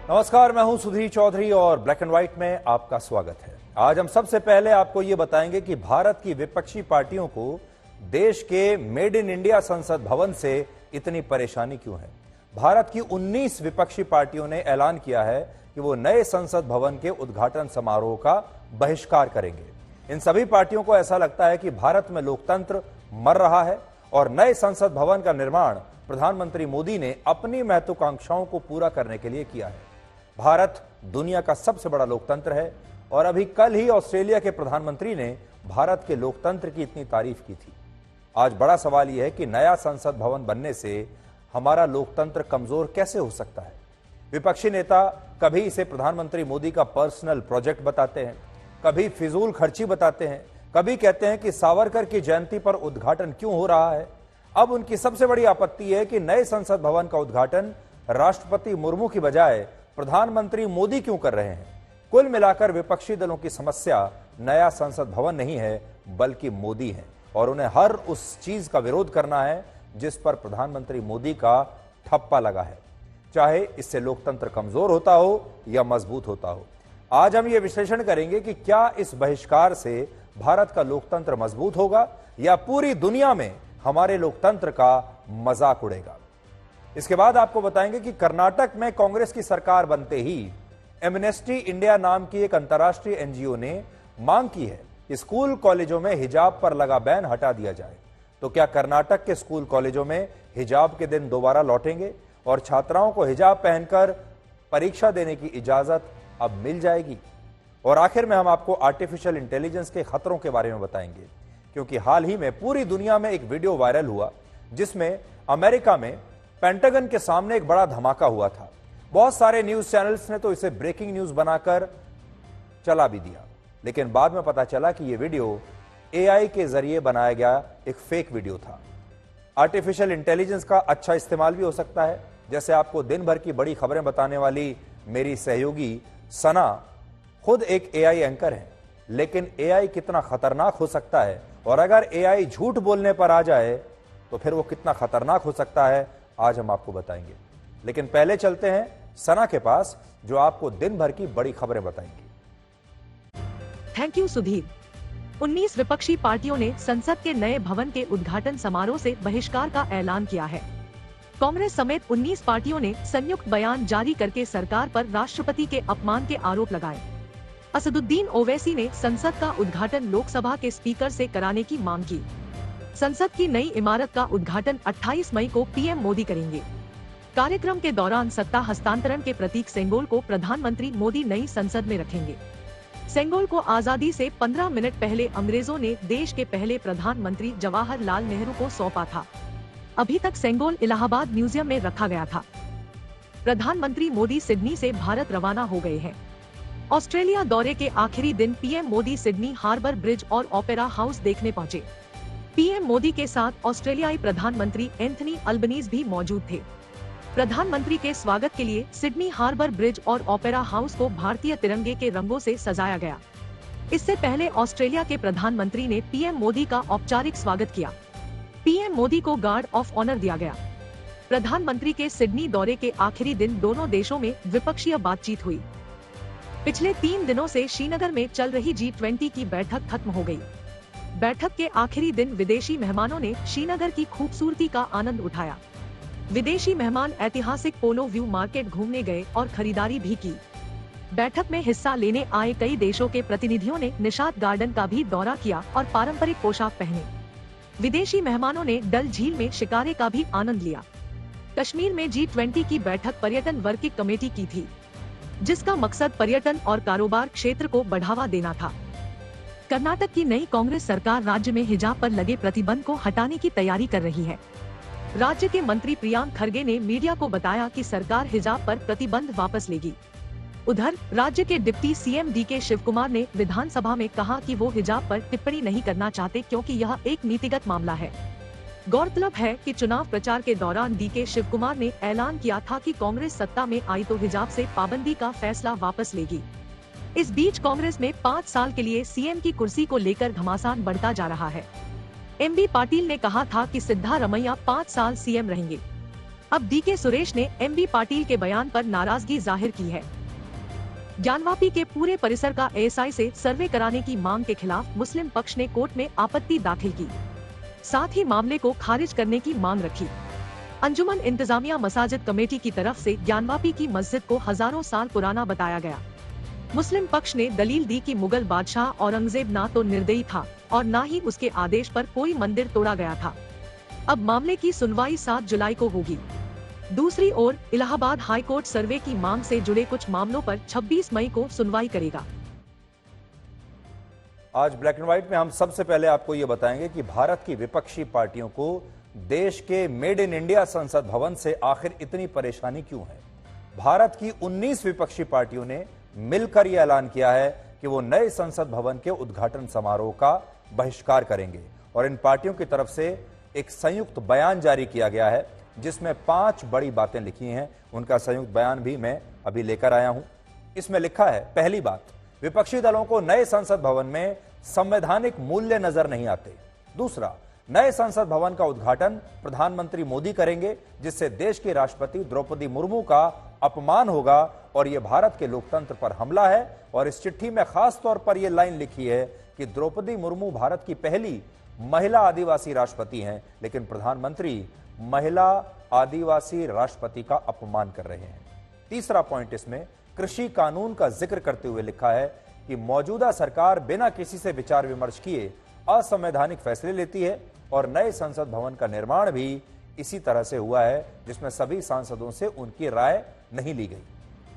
नमस्कार, मैं हूं सुधीर चौधरी और ब्लैक एंड व्हाइट में आपका स्वागत है। आज हम सबसे पहले आपको यह बताएंगे कि भारत की विपक्षी पार्टियों को देश के मेड इन इंडिया संसद भवन से इतनी परेशानी क्यों है। भारत की 19 विपक्षी पार्टियों ने ऐलान किया है कि वो नए संसद भवन के उद्घाटन समारोह का बहिष्कार करेंगे। इन सभी पार्टियों को ऐसा लगता है कि भारत में लोकतंत्र मर रहा है और नए संसद भवन का निर्माण प्रधानमंत्री मोदी ने अपनी महत्वाकांक्षाओं को पूरा करने के लिए किया है। भारत दुनिया का सबसे बड़ा लोकतंत्र है और अभी कल ही ऑस्ट्रेलिया के प्रधानमंत्री ने भारत के लोकतंत्र की इतनी तारीफ की थी। आज बड़ा सवाल यह है कि नया संसद भवन बनने से हमारा लोकतंत्र कमजोर कैसे हो सकता है। विपक्षी नेता कभी इसे प्रधानमंत्री मोदी का पर्सनल प्रोजेक्ट बताते हैं, कभी फिजूल खर्ची बताते हैं, कभी कहते हैं कि सावरकर की जयंती पर उद्घाटन क्यों हो रहा है। अब उनकी सबसे बड़ी आपत्ति है कि नए संसद भवन का उद्घाटन राष्ट्रपति मुर्मू की बजाय प्रधानमंत्री मोदी क्यों कर रहे हैं। कुल मिलाकर विपक्षी दलों की समस्या नया संसद भवन नहीं है बल्कि मोदी है और उन्हें हर उस चीज का विरोध करना है जिस पर प्रधानमंत्री मोदी का ठप्पा लगा है, चाहे इससे लोकतंत्र कमजोर होता हो या मजबूत होता हो। आज हम ये विश्लेषण करेंगे कि क्या इस बहिष्कार से भारत का लोकतंत्र मजबूत होगा या पूरी दुनिया में हमारे लोकतंत्र का मजाक उड़ेगा। इसके बाद आपको बताएंगे कि कर्नाटक में कांग्रेस की सरकार बनते ही एमनेस्टी इंडिया नाम की एक अंतर्राष्ट्रीय एनजीओ ने मांग की है कि स्कूल कॉलेजों में हिजाब पर लगा बैन हटा दिया जाए। तो क्या कर्नाटक के स्कूल कॉलेजों में हिजाब के दिन दोबारा लौटेंगे और छात्राओं को हिजाब पहनकर परीक्षा देने की इजाजत अब मिल जाएगी। और आखिर में हम आपको आर्टिफिशियल इंटेलिजेंस के खतरों के बारे में बताएंगे, क्योंकि हाल ही में पूरी दुनिया में एक वीडियो वायरल हुआ जिसमें अमेरिका में पेंटागन के सामने एक बड़ा धमाका हुआ था। बहुत सारे न्यूज चैनल्स ने तो इसे ब्रेकिंग न्यूज बनाकर चला भी दिया, लेकिन बाद में पता चला कि यह वीडियो एआई के जरिए बनाया गया एक फेक वीडियो था। आर्टिफिशियल इंटेलिजेंस का अच्छा इस्तेमाल भी हो सकता है। जैसे आपको दिन भर की बड़ी खबरें बताने वाली मेरी सहयोगी सना खुद एक एआई एंकर है, लेकिन एआई कितना खतरनाक हो सकता है और अगर एआई झूठ बोलने पर आ जाए तो फिर वो कितना खतरनाक हो सकता है, आज हम आपको बताएंगे। लेकिन पहले चलते हैं सना के पास जो आपको दिन भर की बड़ी खबरें बताएंगी। Thank you Sudhir. 19 विपक्षी पार्टियों ने संसद के नए भवन के उद्घाटन समारोह से बहिष्कार का ऐलान किया है। कांग्रेस समेत 19 पार्टियों ने संयुक्त बयान जारी करके सरकार पर राष्ट्रपति के अपमान के आरोप लगाए। असदुद्दीन ओवैसी ने संसद का उद्घाटन लोकसभा के स्पीकर से कराने की मांग की। संसद की नई इमारत का उद्घाटन 28 मई को पीएम मोदी करेंगे। कार्यक्रम के दौरान सत्ता हस्तांतरण के प्रतीक सेंगोल को प्रधानमंत्री मोदी नई संसद में रखेंगे। सेंगोल को आजादी से 15 मिनट पहले अंग्रेजों ने देश के पहले प्रधानमंत्री जवाहरलाल नेहरू को सौंपा था। अभी तक सेंगोल इलाहाबाद म्यूजियम में रखा गया था। प्रधानमंत्री मोदी सिडनी से भारत रवाना हो गए हैं। ऑस्ट्रेलिया दौरे के आखिरी दिन PM Modi Sydney Harbour Bridge और ओपेरा हाउस देखने पहुंचे। पीएम मोदी के साथ ऑस्ट्रेलियाई प्रधानमंत्री एंथनी अल्बनीज भी मौजूद थे। प्रधानमंत्री के स्वागत के लिए सिडनी हार्बर ब्रिज और ओपेरा हाउस को भारतीय तिरंगे के रंगों से सजाया गया। इससे पहले ऑस्ट्रेलिया के प्रधानमंत्री ने पीएम मोदी का औपचारिक स्वागत किया। पीएम मोदी को गार्ड ऑफ ऑनर दिया गया। प्रधानमंत्री के सिडनी दौरे के आखिरी दिन दोनों देशों में द्विपक्षीय बातचीत हुई। पिछले 3 दिनों से श्रीनगर में चल रही G20 की बैठक खत्म हो गई। बैठक के आखिरी दिन विदेशी मेहमानों ने श्रीनगर की खूबसूरती का आनंद उठाया। विदेशी मेहमान ऐतिहासिक पोलो व्यू मार्केट घूमने गए और खरीदारी भी की। बैठक में हिस्सा लेने आए कई देशों के प्रतिनिधियों ने निशात गार्डन का भी दौरा किया और पारंपरिक पोशाक पहने। विदेशी मेहमानों ने डल झील में शिकारे का भी आनंद लिया। कश्मीर में G20 की बैठक पर्यटन वर्किंग कमेटी की थी, जिसका मकसद पर्यटन और कारोबार क्षेत्र को बढ़ावा देना था। कर्नाटक की नई कांग्रेस सरकार राज्य में हिजाब पर लगे प्रतिबंध को हटाने की तैयारी कर रही है। राज्य के मंत्री प्रियांक खरगे ने मीडिया को बताया कि सरकार हिजाब पर प्रतिबंध वापस लेगी। उधर राज्य के डिप्टी सीएम डीके शिवकुमार ने विधानसभा में कहा कि वो हिजाब पर टिप्पणी नहीं करना चाहते क्योंकि यह एक नीतिगत मामला है। गौरतलब है कि चुनाव प्रचार के दौरान डीके शिवकुमार ने ऐलान किया था कि कांग्रेस सत्ता में आई तो हिजाब से पाबंदी का फैसला वापस लेगी। इस बीच कांग्रेस में 5 साल के लिए सीएम की कुर्सी को लेकर घमासान बढ़ता जा रहा है। एमबी पाटिल ने कहा था कि सिद्धारमैया 5 साल सीएम रहेंगे। अब डीके सुरेश ने एमबी पाटिल के बयान पर नाराजगी जाहिर की है। ज्ञानवापी के पूरे परिसर का एएसआई से सर्वे कराने की मांग के खिलाफ मुस्लिम पक्ष ने कोर्ट में आपत्ति दाखिल की, साथ ही मामले को खारिज करने की मांग रखी। अंजुमन इंतजामिया मसाजिद कमेटी की तरफ से ज्ञानवापी की मस्जिद को हजारों साल पुराना बताया गया। मुस्लिम पक्ष ने दलील दी कि मुगल बादशाह औरंगजेब ना तो निर्दयी था और न ही उसके आदेश पर कोई मंदिर तोड़ा गया था। अब मामले की सुनवाई 7 जुलाई को होगी। दूसरी ओर इलाहाबाद हाई कोर्ट सर्वे की मांग से जुड़े कुछ मामलों पर 26 मई को सुनवाई करेगा। आज ब्लैक एंड व्हाइट में हम सबसे पहले आपको यह बताएंगे कि भारत की विपक्षी पार्टियों को देश के मेड इन इंडिया संसद भवन से आखिर इतनी परेशानी क्यों है। भारत की 19 विपक्षी पार्टियों ने मिलकर यह ऐलान किया है कि वो नए संसद भवन के उद्घाटन समारोह का बहिष्कार करेंगे और इन पार्टियों की तरफ से एक संयुक्त बयान जारी किया गया है जिसमें 5 बड़ी बातें लिखी हैं। उनका संयुक्त बयान भी मैं अभी लेकर आया हूं। इसमें लिखा है, पहली बात, विपक्षी दलों को नए संसद भवन में संवैधानिक मूल्य नजर नहीं आते। दूसरा, नए संसद भवन का उद्घाटन प्रधानमंत्री मोदी करेंगे जिससे देश की राष्ट्रपति द्रौपदी मुर्मू का अपमान होगा और यह भारत के लोकतंत्र पर हमला है। और इस चिट्ठी में खास तौर पर यह लाइन लिखी है कि द्रौपदी मुर्मू भारत की पहली महिला आदिवासी राष्ट्रपति हैं, लेकिन प्रधानमंत्री महिला आदिवासी राष्ट्रपति का अपमान कर रहे हैं। तीसरा पॉइंट इसमें कृषि कानून का जिक्र करते हुए लिखा है कि मौजूदा सरकार बिना किसी से विचार विमर्श किए असंवैधानिक फैसले लेती है और नए संसद भवन का निर्माण भी इसी तरह से हुआ है जिसमें सभी सांसदों से उनकी राय नहीं ली गई।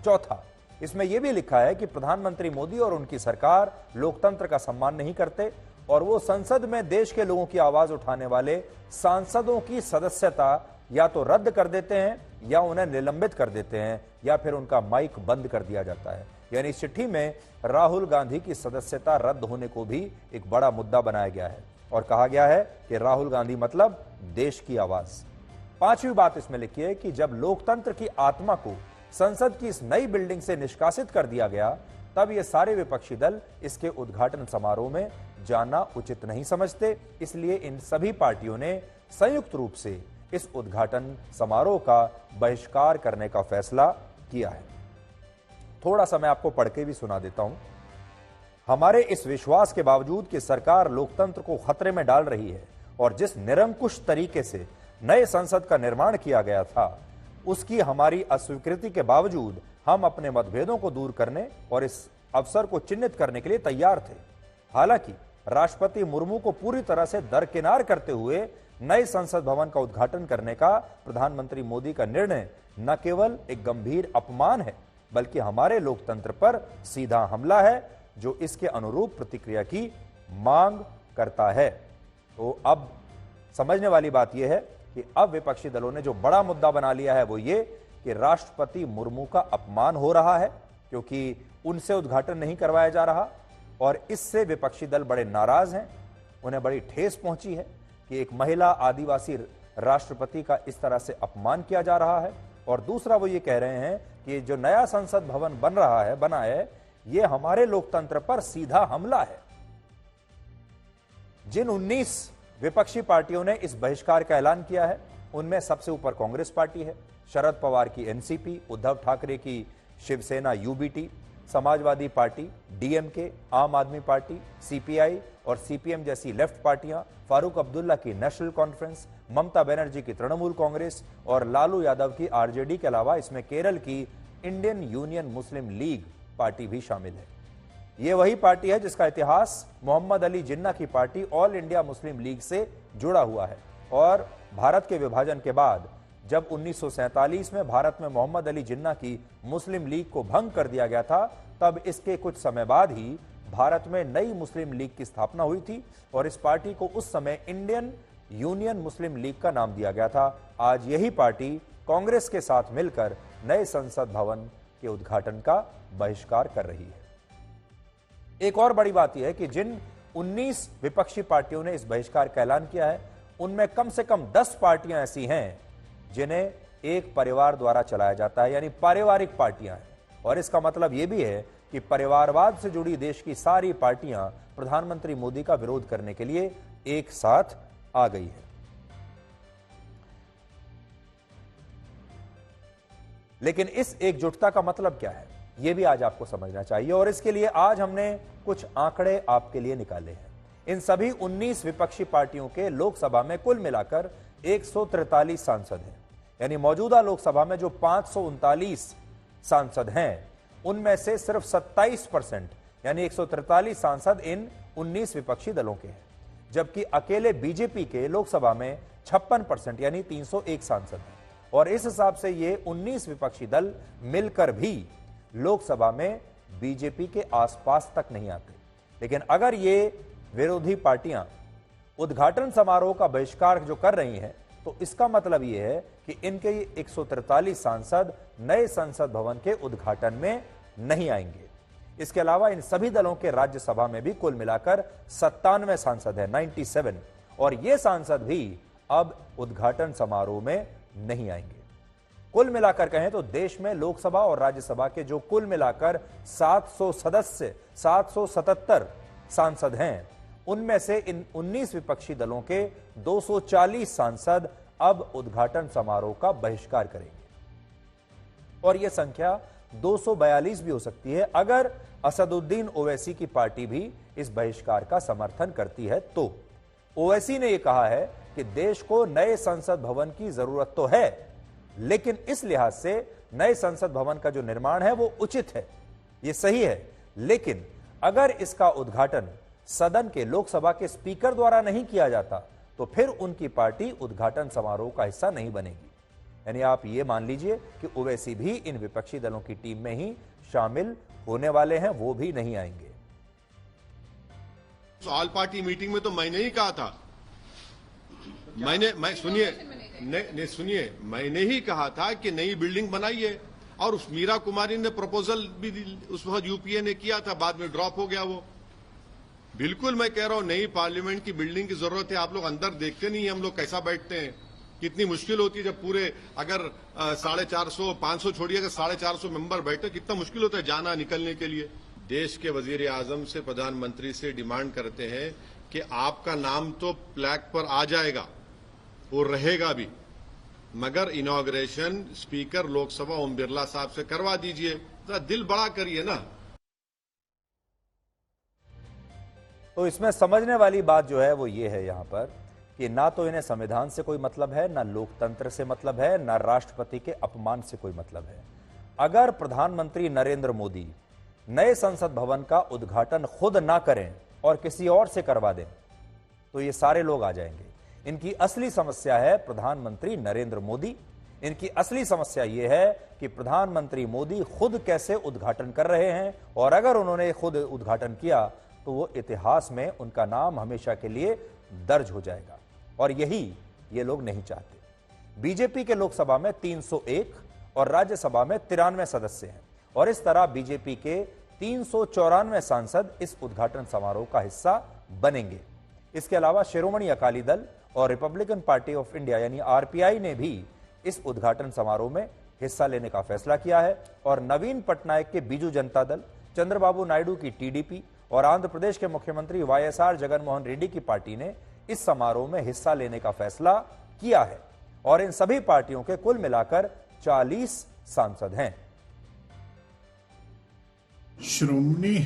चौथा, इसमें यह भी लिखा है कि प्रधानमंत्री मोदी और उनकी सरकार लोकतंत्र का सम्मान नहीं करते और वो संसद में देश के लोगों की आवाज उठाने वाले सांसदों की सदस्यता या तो रद्द कर देते हैं या उन्हें निलंबित कर देते हैं या फिर उनका माइक बंद कर दिया जाता है। यानी इस चिट्ठी में राहुल गांधी की सदस्यता रद्द होने को भी एक बड़ा मुद्दा बनाया गया है और कहा गया है कि राहुल गांधी मतलब देश की आवाज। पांचवी बात इसमें लिखी है कि जब लोकतंत्र की आत्मा को संसद की इस नई बिल्डिंग से निष्कासित कर दिया गया तब ये सारे विपक्षी दल इसके उद्घाटन समारोह में जाना उचित नहीं समझते, इसलिए इन सभी पार्टियों ने संयुक्त रूप से इस उद्घाटन समारोह का बहिष्कार करने का फैसला किया है। थोड़ा सा मैं आपको पढ़ के भी सुना देता हूं। हमारे इस विश्वास के बावजूद कि सरकार लोकतंत्र को खतरे में डाल रही है और जिस निरंकुश तरीके से नए संसद का निर्माण किया गया था उसकी हमारी अस्वीकृति के बावजूद हम अपने मतभेदों को दूर करने और इस अवसर को चिन्हित करने के लिए तैयार थे। हालांकि राष्ट्रपति मुर्मू को पूरी तरह से दरकिनार करते हुए नए संसद भवन का उद्घाटन करने का प्रधानमंत्री मोदी का निर्णय न केवल एक गंभीर अपमान है बल्कि हमारे लोकतंत्र पर सीधा हमला है जो इसके अनुरूप प्रतिक्रिया की मांग करता है। तो अब समझने वाली बात यह है कि अब विपक्षी दलों ने जो बड़ा मुद्दा बना लिया है वो ये कि राष्ट्रपति मुर्मू का अपमान हो रहा है क्योंकि उनसे उद्घाटन नहीं करवाया जा रहा और इससे विपक्षी दल बड़े नाराज हैं। उन्हें बड़ी ठेस पहुंची है कि एक महिला आदिवासी राष्ट्रपति का इस तरह से अपमान किया जा रहा है। और दूसरा वो ये कह रहे हैं कि जो नया संसद भवन बना है ये हमारे लोकतंत्र पर सीधा हमला है। जिन 19 विपक्षी पार्टियों ने इस बहिष्कार का ऐलान किया है उनमें सबसे ऊपर कांग्रेस पार्टी है, शरद पवार की एनसीपी, उद्धव ठाकरे की Shiv Sena UBT, Samajwadi party, DMK, Aam Aadmi party, CPI और सीपीएम जैसी लेफ्ट पार्टियां, फारूक अब्दुल्ला की नेशनल कॉन्फ्रेंस, ममता बनर्जी की तृणमूल कांग्रेस और लालू यादव की आरजेडी के अलावा इसमें केरल की इंडियन यूनियन मुस्लिम लीग पार्टी भी शामिल है। यह वही पार्टी है जिसका इतिहास मोहम्मद अली जिन्ना की party all India Muslim league से जुड़ा हुआ है और भारत के विभाजन के बाद जब 1947 में भारत में मोहम्मद अली जिन्ना की मुस्लिम लीग को भंग कर दिया गया था तब इसके कुछ समय बाद ही भारत में नई मुस्लिम लीग की स्थापना हुई थी और इस पार्टी को उस समय इंडियन यूनियन मुस्लिम लीग का नाम दिया गया था। आज यही पार्टी कांग्रेस के साथ मिलकर नए संसद भवन के उद्घाटन का बहिष्कार कर रही है। एक और बड़ी बात यह है कि जिन 19 विपक्षी पार्टियों ने इस बहिष्कार का ऐलान किया है उनमें कम से कम 10 पार्टियां ऐसी हैं जिन्हें एक परिवार द्वारा चलाया जाता है, यानी पारिवारिक पार्टियां हैं। और इसका मतलब यह भी है कि परिवारवाद से जुड़ी देश की सारी पार्टियां प्रधानमंत्री मोदी का विरोध करने के लिए एक साथ आ गई है। लेकिन इस एकजुटता का मतलब क्या है, यह भी आज आपको समझना चाहिए और इसके लिए आज हमने कुछ आंकड़े आपके लिए निकाले हैं। इन सभी 19 विपक्षी पार्टियों के लोकसभा में कुल मिलाकर 143 सांसद हैं। यानी मौजूदा लोकसभा में जो 539 सांसद हैं, उनमें से सिर्फ 27% यानी 143 सांसद इन 19 विपक्षी दलों के हैं, जबकि अकेले बीजेपी के लोकसभा में 56% यानी 301 सांसद हैं। और इस हिसाब से ये 19 विपक्षी दल मिलकर भी लोकसभा में बीजेपी के आसपास तक नहीं आते। लेकिन अगर ये विरोधी पार्टियां उद्घाटन समारोह का बहिष्कार जो कर रही हैं, तो इसका मतलब यह है कि इनके 143 सांसद नए संसद भवन के उद्घाटन में नहीं आएंगे। इसके अलावा इन सभी दलों के राज्यसभा में भी कुल मिलाकर 97 सांसद है, 97, और ये सांसद भी अब उद्घाटन समारोह में नहीं आएंगे। कुल मिलाकर कहें तो देश में लोकसभा और राज्यसभा के जो कुल मिलाकर 777 सांसद हैं, उनमें से इन 19 विपक्षी दलों के 240 सांसद अब उद्घाटन समारोह का बहिष्कार करेंगे। और यह संख्या 242 भी हो सकती है अगर असदुद्दीन ओवैसी की पार्टी भी इस बहिष्कार का समर्थन करती है तो। ओवैसी ने यह कहा है कि देश को नए संसद भवन की जरूरत तो है, लेकिन इस लिहाज से नए संसद भवन का जो निर्माण है वो उचित है, ये सही है, लेकिन अगर इसका उद्घाटन सदन के लोकसभा के स्पीकर द्वारा नहीं किया जाता तो फिर उनकी पार्टी उद्घाटन समारोह का हिस्सा नहीं बनेगी। यानी आप ये मान लीजिए कि ओवैसी भी इन विपक्षी दलों की टीम में ही शामिल होने वाले हैं, वो भी नहीं आएंगे। ऑल पार्टी मीटिंग में तो मैंने ही कहा था, सुनिए मैंने ही कहा था कि नई बिल्डिंग बनाइए, और उस मीरा कुमारी ने प्रपोजल भी उस वक्त यूपीए ने किया था, बाद में ड्रॉप हो गया वो। बिल्कुल मैं कह रहा हूं नई पार्लियामेंट की बिल्डिंग की जरूरत है। आप लोग अंदर देखते नहीं, हम लोग कैसा बैठते हैं, कितनी मुश्किल होती है जब पूरे अगर 450 500 छोड़िए अगर 450 मेंबर बैठे, कितना मुश्किल होता है जाना निकलने के लिए। देश के वजीर आजम से, प्रधानमंत्री से डिमांड करते हैं कि आपका नाम तो प्लैक पर आ जाएगा और रहेगा भी, मगर इनॉग्रेशन स्पीकर लोकसभा ओम बिरला साहब से करवा दीजिए, तो दिल बड़ा करिए ना। तो इसमें समझने वाली बात जो है वो ये है यहां पर कि ना तो इन्हें संविधान से कोई मतलब है, ना लोकतंत्र से मतलब है, ना राष्ट्रपति के अपमान से कोई मतलब है। अगर प्रधानमंत्री नरेंद्र मोदी नए संसद भवन का उद्घाटन खुद ना करें और किसी और से करवा दें तो ये सारे लोग आ जाएंगे। इनकी असली समस्या है प्रधानमंत्री नरेंद्र मोदी। इनकी असली समस्या यह है कि प्रधानमंत्री मोदी खुद कैसे उद्घाटन कर रहे हैं, और अगर उन्होंने खुद उद्घाटन किया तो वो इतिहास में उनका नाम हमेशा के लिए दर्ज हो जाएगा, और यही ये लोग नहीं चाहते। बीजेपी के लोकसभा में 301 और राज्यसभा में 93 सदस्य हैं, और इस तरह बीजेपी के 394 सांसद इस उद्घाटन समारोह का हिस्सा बनेंगे। इसके अलावा शिरोमणि अकाली दल और रिपब्लिकन पार्टी ऑफ इंडिया यानी आरपीआई ने भी इस उद्घाटन समारोह में हिस्सा लेने का फैसला किया है, और नवीन पटनायक के बीजू जनता दल, चंद्रबाबू नायडू की टीडीपी और आंध्र प्रदेश के मुख्यमंत्री वाईएसआर जगनमोहन रेड्डी की पार्टी ने इस समारोह में हिस्सा लेने का फैसला किया है, और इन सभी पार्टियों के कुल मिलाकर 40 सांसद हैं। श्रोमणी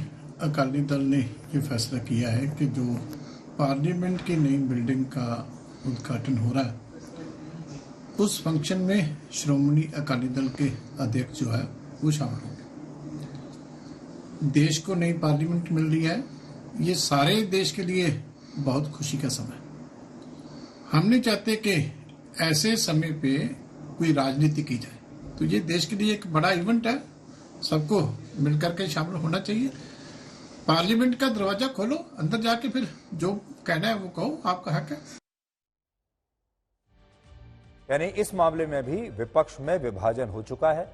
अकाली दल ने यह फैसला किया है कि जो पार्लियामेंट की नई बिल्डिंग का उद्घाटन हो रहा है, उस फंक्शन में श्रोमणी अकाली दल के अध्यक्ष जो है वो शामिल होंगे। देश को नई पार्लियामेंट मिल रही है, ये सारे देश के लिए बहुत खुशी का समय। हम नहीं चाहते कि ऐसे समय पे कोई राजनीति की जाए, तो ये देश के लिए एक बड़ा इवेंट है, सबको मिलकर के शामिल होना चाहिए। पार्लियामेंट का दरवाजा खोलो, अंदर जाके फिर जो कहना है वो कहो, आपका हक है। यानी इस मामले में भी विपक्ष में विभाजन हो चुका है।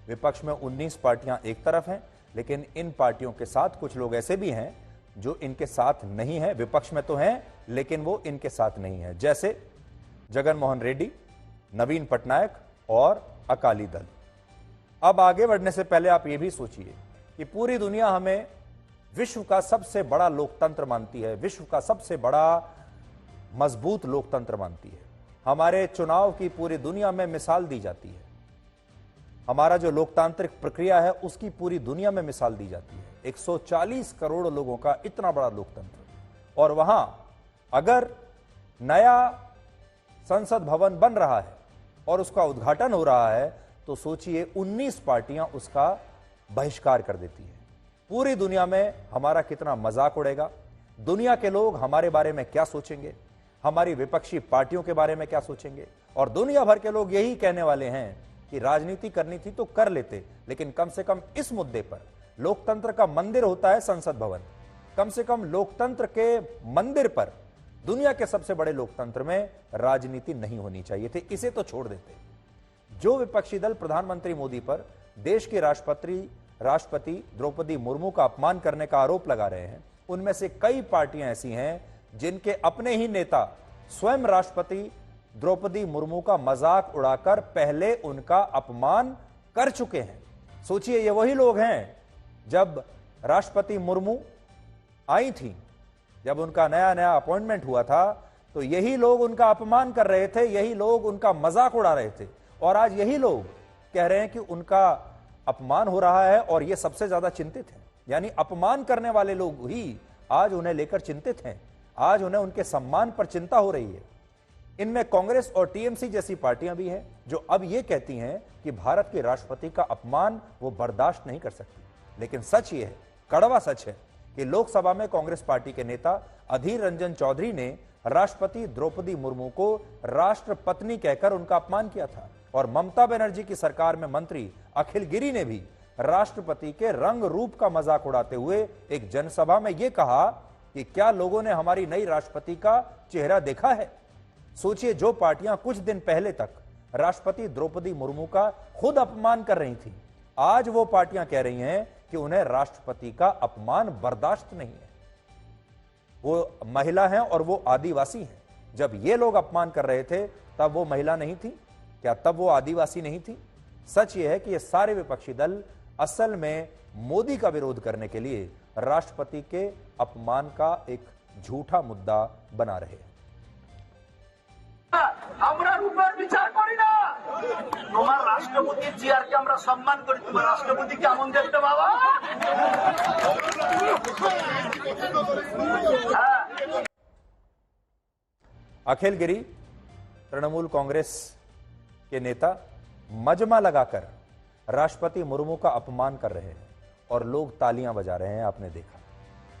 विपक्ष में 19 पार्टियां एक तरफ हैं, लेकिन इन पार्टियों के साथ कुछ लोग ऐसे भी हैं जो इनके साथ नहीं है। विपक्ष में तो हैं लेकिन वो इनके साथ नहीं है, जैसे जगनमोहन रेड्डी, नवीन पटनायक और अकाली दल। अब आगे बढ़ने से पहले आप ये भी सोचिए कि पूरी दुनिया हमें विश्व का सबसे बड़ा लोकतंत्र मानती है, विश्व का सबसे बड़ा मजबूत लोकतंत्र मानती है। हमारे चुनाव की पूरी दुनिया में मिसाल दी जाती है, हमारा जो लोकतांत्रिक प्रक्रिया है उसकी पूरी दुनिया में मिसाल दी जाती है। 140 करोड़ लोगों का इतना बड़ा लोकतंत्र, और वहां अगर नया संसद भवन बन रहा है और उसका उद्घाटन हो रहा है तो सोचिए 19 पार्टियां उसका बहिष्कार कर देती है। पूरी दुनिया में हमारा कितना मजाक उड़ेगा, दुनिया के लोग हमारे बारे में क्या सोचेंगे, हमारी विपक्षी पार्टियों के बारे में क्या सोचेंगे। और दुनिया भर के लोग यही कहने वाले हैं कि राजनीति करनी थी तो कर लेते, लेकिन कम से कम इस मुद्दे पर, लोकतंत्र का मंदिर होता है संसद भवन, कम से कम लोकतंत्र के मंदिर पर, दुनिया के सबसे बड़े लोकतंत्र में राजनीति नहीं होनी चाहिए थी, इसे तो छोड़ देते। जो विपक्षी दल प्रधानमंत्री मोदी पर देश के राष्ट्रपति द्रौपदी मुर्मू का अपमान करने का आरोप लगा रहे हैं, उनमें से कई पार्टियां ऐसी हैं जिनके अपने ही नेता स्वयं राष्ट्रपति द्रौपदी मुर्मू का मजाक उड़ाकर पहले उनका अपमान कर चुके हैं। सोचिए, ये वही लोग हैं जब राष्ट्रपति मुर्मू आई थी, जब उनका नया नया अपॉइंटमेंट हुआ था, तो यही लोग उनका अपमान कर रहे थे, यही लोग उनका मजाक उड़ा रहे थे, और आज यही लोग कह रहे हैं कि उनका अपमान हो रहा है और ये सबसे ज्यादा चिंतित हैं। यानी अपमान करने वाले लोग ही आज उन्हें लेकर चिंतित हैं, आज उन्हें उनके सम्मान पर चिंता हो रही है। इनमें कांग्रेस और टीएमसी जैसी पार्टियां भी हैं जो अब यह कहती हैं कि भारत के राष्ट्रपति का अपमान वो बर्दाश्त नहीं कर सकती। लेकिन सच ये है, कड़वा सच है, कि लोकसभा में कांग्रेस पार्टी के नेता अधीर रंजन चौधरी ने राष्ट्रपति द्रौपदी मुर्मू को राष्ट्रपत्नी कहकर उनका अपमान किया था, और ममता बनर्जी की सरकार में मंत्री अखिल गिरी ने भी राष्ट्रपति के रंग रूप का मजाक उड़ाते हुए एक जनसभा में यह कहा कि क्या लोगों ने हमारी नई राष्ट्रपति का चेहरा देखा है। सोचिए, जो पार्टियां कुछ दिन पहले तक राष्ट्रपति द्रौपदी मुर्मू का खुद अपमान कर रही थी, आज वो पार्टियां कह रही हैं कि उन्हें राष्ट्रपति का अपमान बर्दाश्त नहीं है। वो महिला हैं और वो आदिवासी हैं। जब ये लोग अपमान कर रहे थे तब वो महिला नहीं थी क्या? तब वो आदिवासी नहीं थी? सच ये है कि ये सारे विपक्षी दल असल में मोदी का विरोध करने के लिए राष्ट्रपति के अपमान का एक झूठा मुद्दा बना रहे हैं। আমরার উপর বিচার করি না, তোমার রাষ্ট্রপতির চেয়ারকে আমরা সম্মান করি, তোমার রাষ্ট্রপতি কেমন দেখতে বাবা? अखिल गिरी तृणमूल कांग्रेस के नेता मजमा लगाकर राष्ट्रपति मुर्मू का अपमान कर रहे हैं और लोग तालियां बजा रहे हैं, आपने देखा।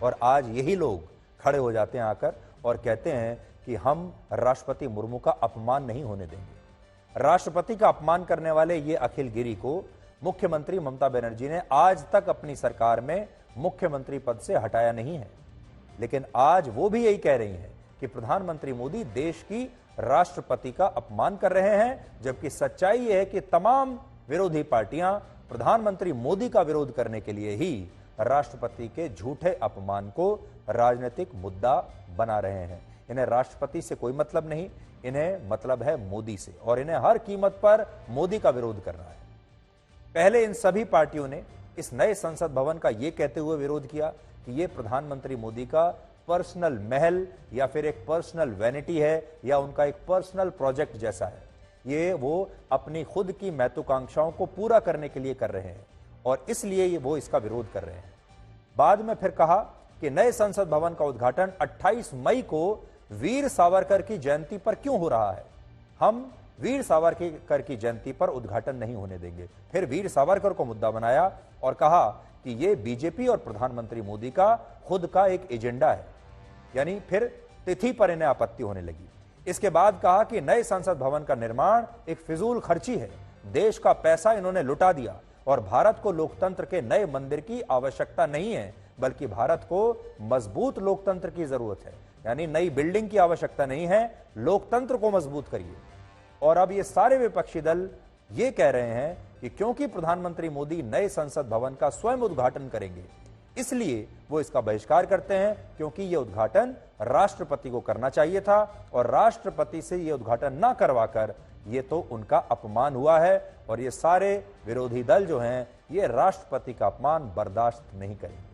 और आज यही लोग खड़े हो जाते हैं आकर और कहते हैं कि हम राष्ट्रपति मुर्मू का अपमान नहीं होने देंगे। राष्ट्रपति का अपमान करने वाले ये अखिल गिरी को मुख्यमंत्री ममता बनर्जी ने आज तक अपनी सरकार में मुख्यमंत्री पद से हटाया नहीं है, लेकिन आज वो भी यही कह रही हैं कि प्रधानमंत्री मोदी देश की राष्ट्रपति का अपमान कर रहे हैं, जबकि सच्चाई यह है कि तमाम विरोधी पार्टियां प्रधानमंत्री मोदी का विरोध करने के लिए ही राष्ट्रपति के झूठे अपमान को राजनीतिक मुद्दा बना रहे हैं। इन्हें राष्ट्रपति से कोई मतलब नहीं, इन्हें मतलब है मोदी से, और इन्हें हर कीमत पर मोदी का विरोध करना है। पहले इन सभी पार्टियों ने इस नए संसद भवन का यह कहते हुए विरोध किया कि यह प्रधानमंत्री मोदी का पर्सनल महल या फिर एक पर्सनल वैनिटी है या उनका एक पर्सनल प्रोजेक्ट जैसा है। ये वो अपनी खुद की महत्वाकांक्षाओं को पूरा करने के लिए कर रहे हैं और इसलिए वो इसका विरोध कर रहे हैं। बाद में फिर कहा कि नए संसद भवन का उद्घाटन 28 मई को वीर सावरकर की जयंती पर क्यों हो रहा है। हम वीर सावरकर की जयंती पर उद्घाटन नहीं होने देंगे। फिर वीर सावरकर को मुद्दा बनाया और कहा कि यह बीजेपी और प्रधानमंत्री मोदी का खुद का एक एजेंडा है, यानी फिर तिथि पर इन्हें आपत्ति होने लगी। इसके बाद कहा कि नए संसद भवन का निर्माण एक फिजूल खर्ची है, देश का पैसा इन्होंने लुटा दिया और भारत को लोकतंत्र के नए मंदिर की आवश्यकता नहीं है, बल्कि भारत को मजबूत लोकतंत्र की जरूरत है। यानी नई बिल्डिंग की आवश्यकता नहीं है, लोकतंत्र को मजबूत करिए। और अब ये सारे विपक्षी दल ये कह रहे हैं कि क्योंकि प्रधानमंत्री मोदी नए संसद भवन का स्वयं उद्घाटन करेंगे, इसलिए वो इसका बहिष्कार करते हैं, क्योंकि यह उद्घाटन राष्ट्रपति को करना चाहिए था और राष्ट्रपति से यह उद्घाटन ना करवाकर ये तो उनका अपमान हुआ है और ये सारे विरोधी दल जो हैं ये राष्ट्रपति का अपमान बर्दाश्त नहीं करेंगे।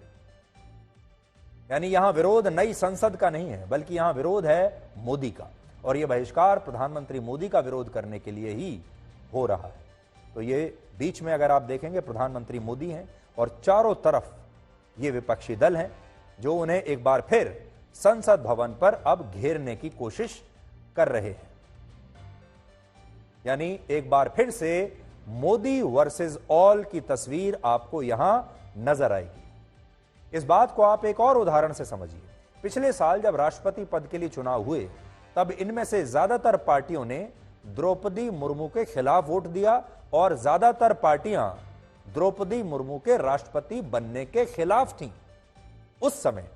यानी यहां विरोध नई संसद का नहीं है, बल्कि यहां विरोध है मोदी का, और यह बहिष्कार प्रधानमंत्री मोदी का विरोध करने के लिए ही हो रहा है। तो ये बीच में अगर आप देखेंगे प्रधानमंत्री मोदी हैं और चारों तरफ ये विपक्षी दल हैं जो उन्हें एक बार फिर संसद भवन पर अब घेरने की कोशिश कर रहे हैं। यानी एक बार फिर से मोदी वर्सेस ऑल की तस्वीर आपको यहां नजर आएगी। इस बात को आप एक और उदाहरण से समझिए। पिछले साल जब राष्ट्रपति पद के लिए चुनाव हुए तब इनमें से ज्यादातर पार्टियों ने द्रौपदी मुर्मू के खिलाफ वोट दिया और ज्यादातर पार्टियां द्रौपदी मुर्मू के राष्ट्रपति बनने के खिलाफ थीं। उस समय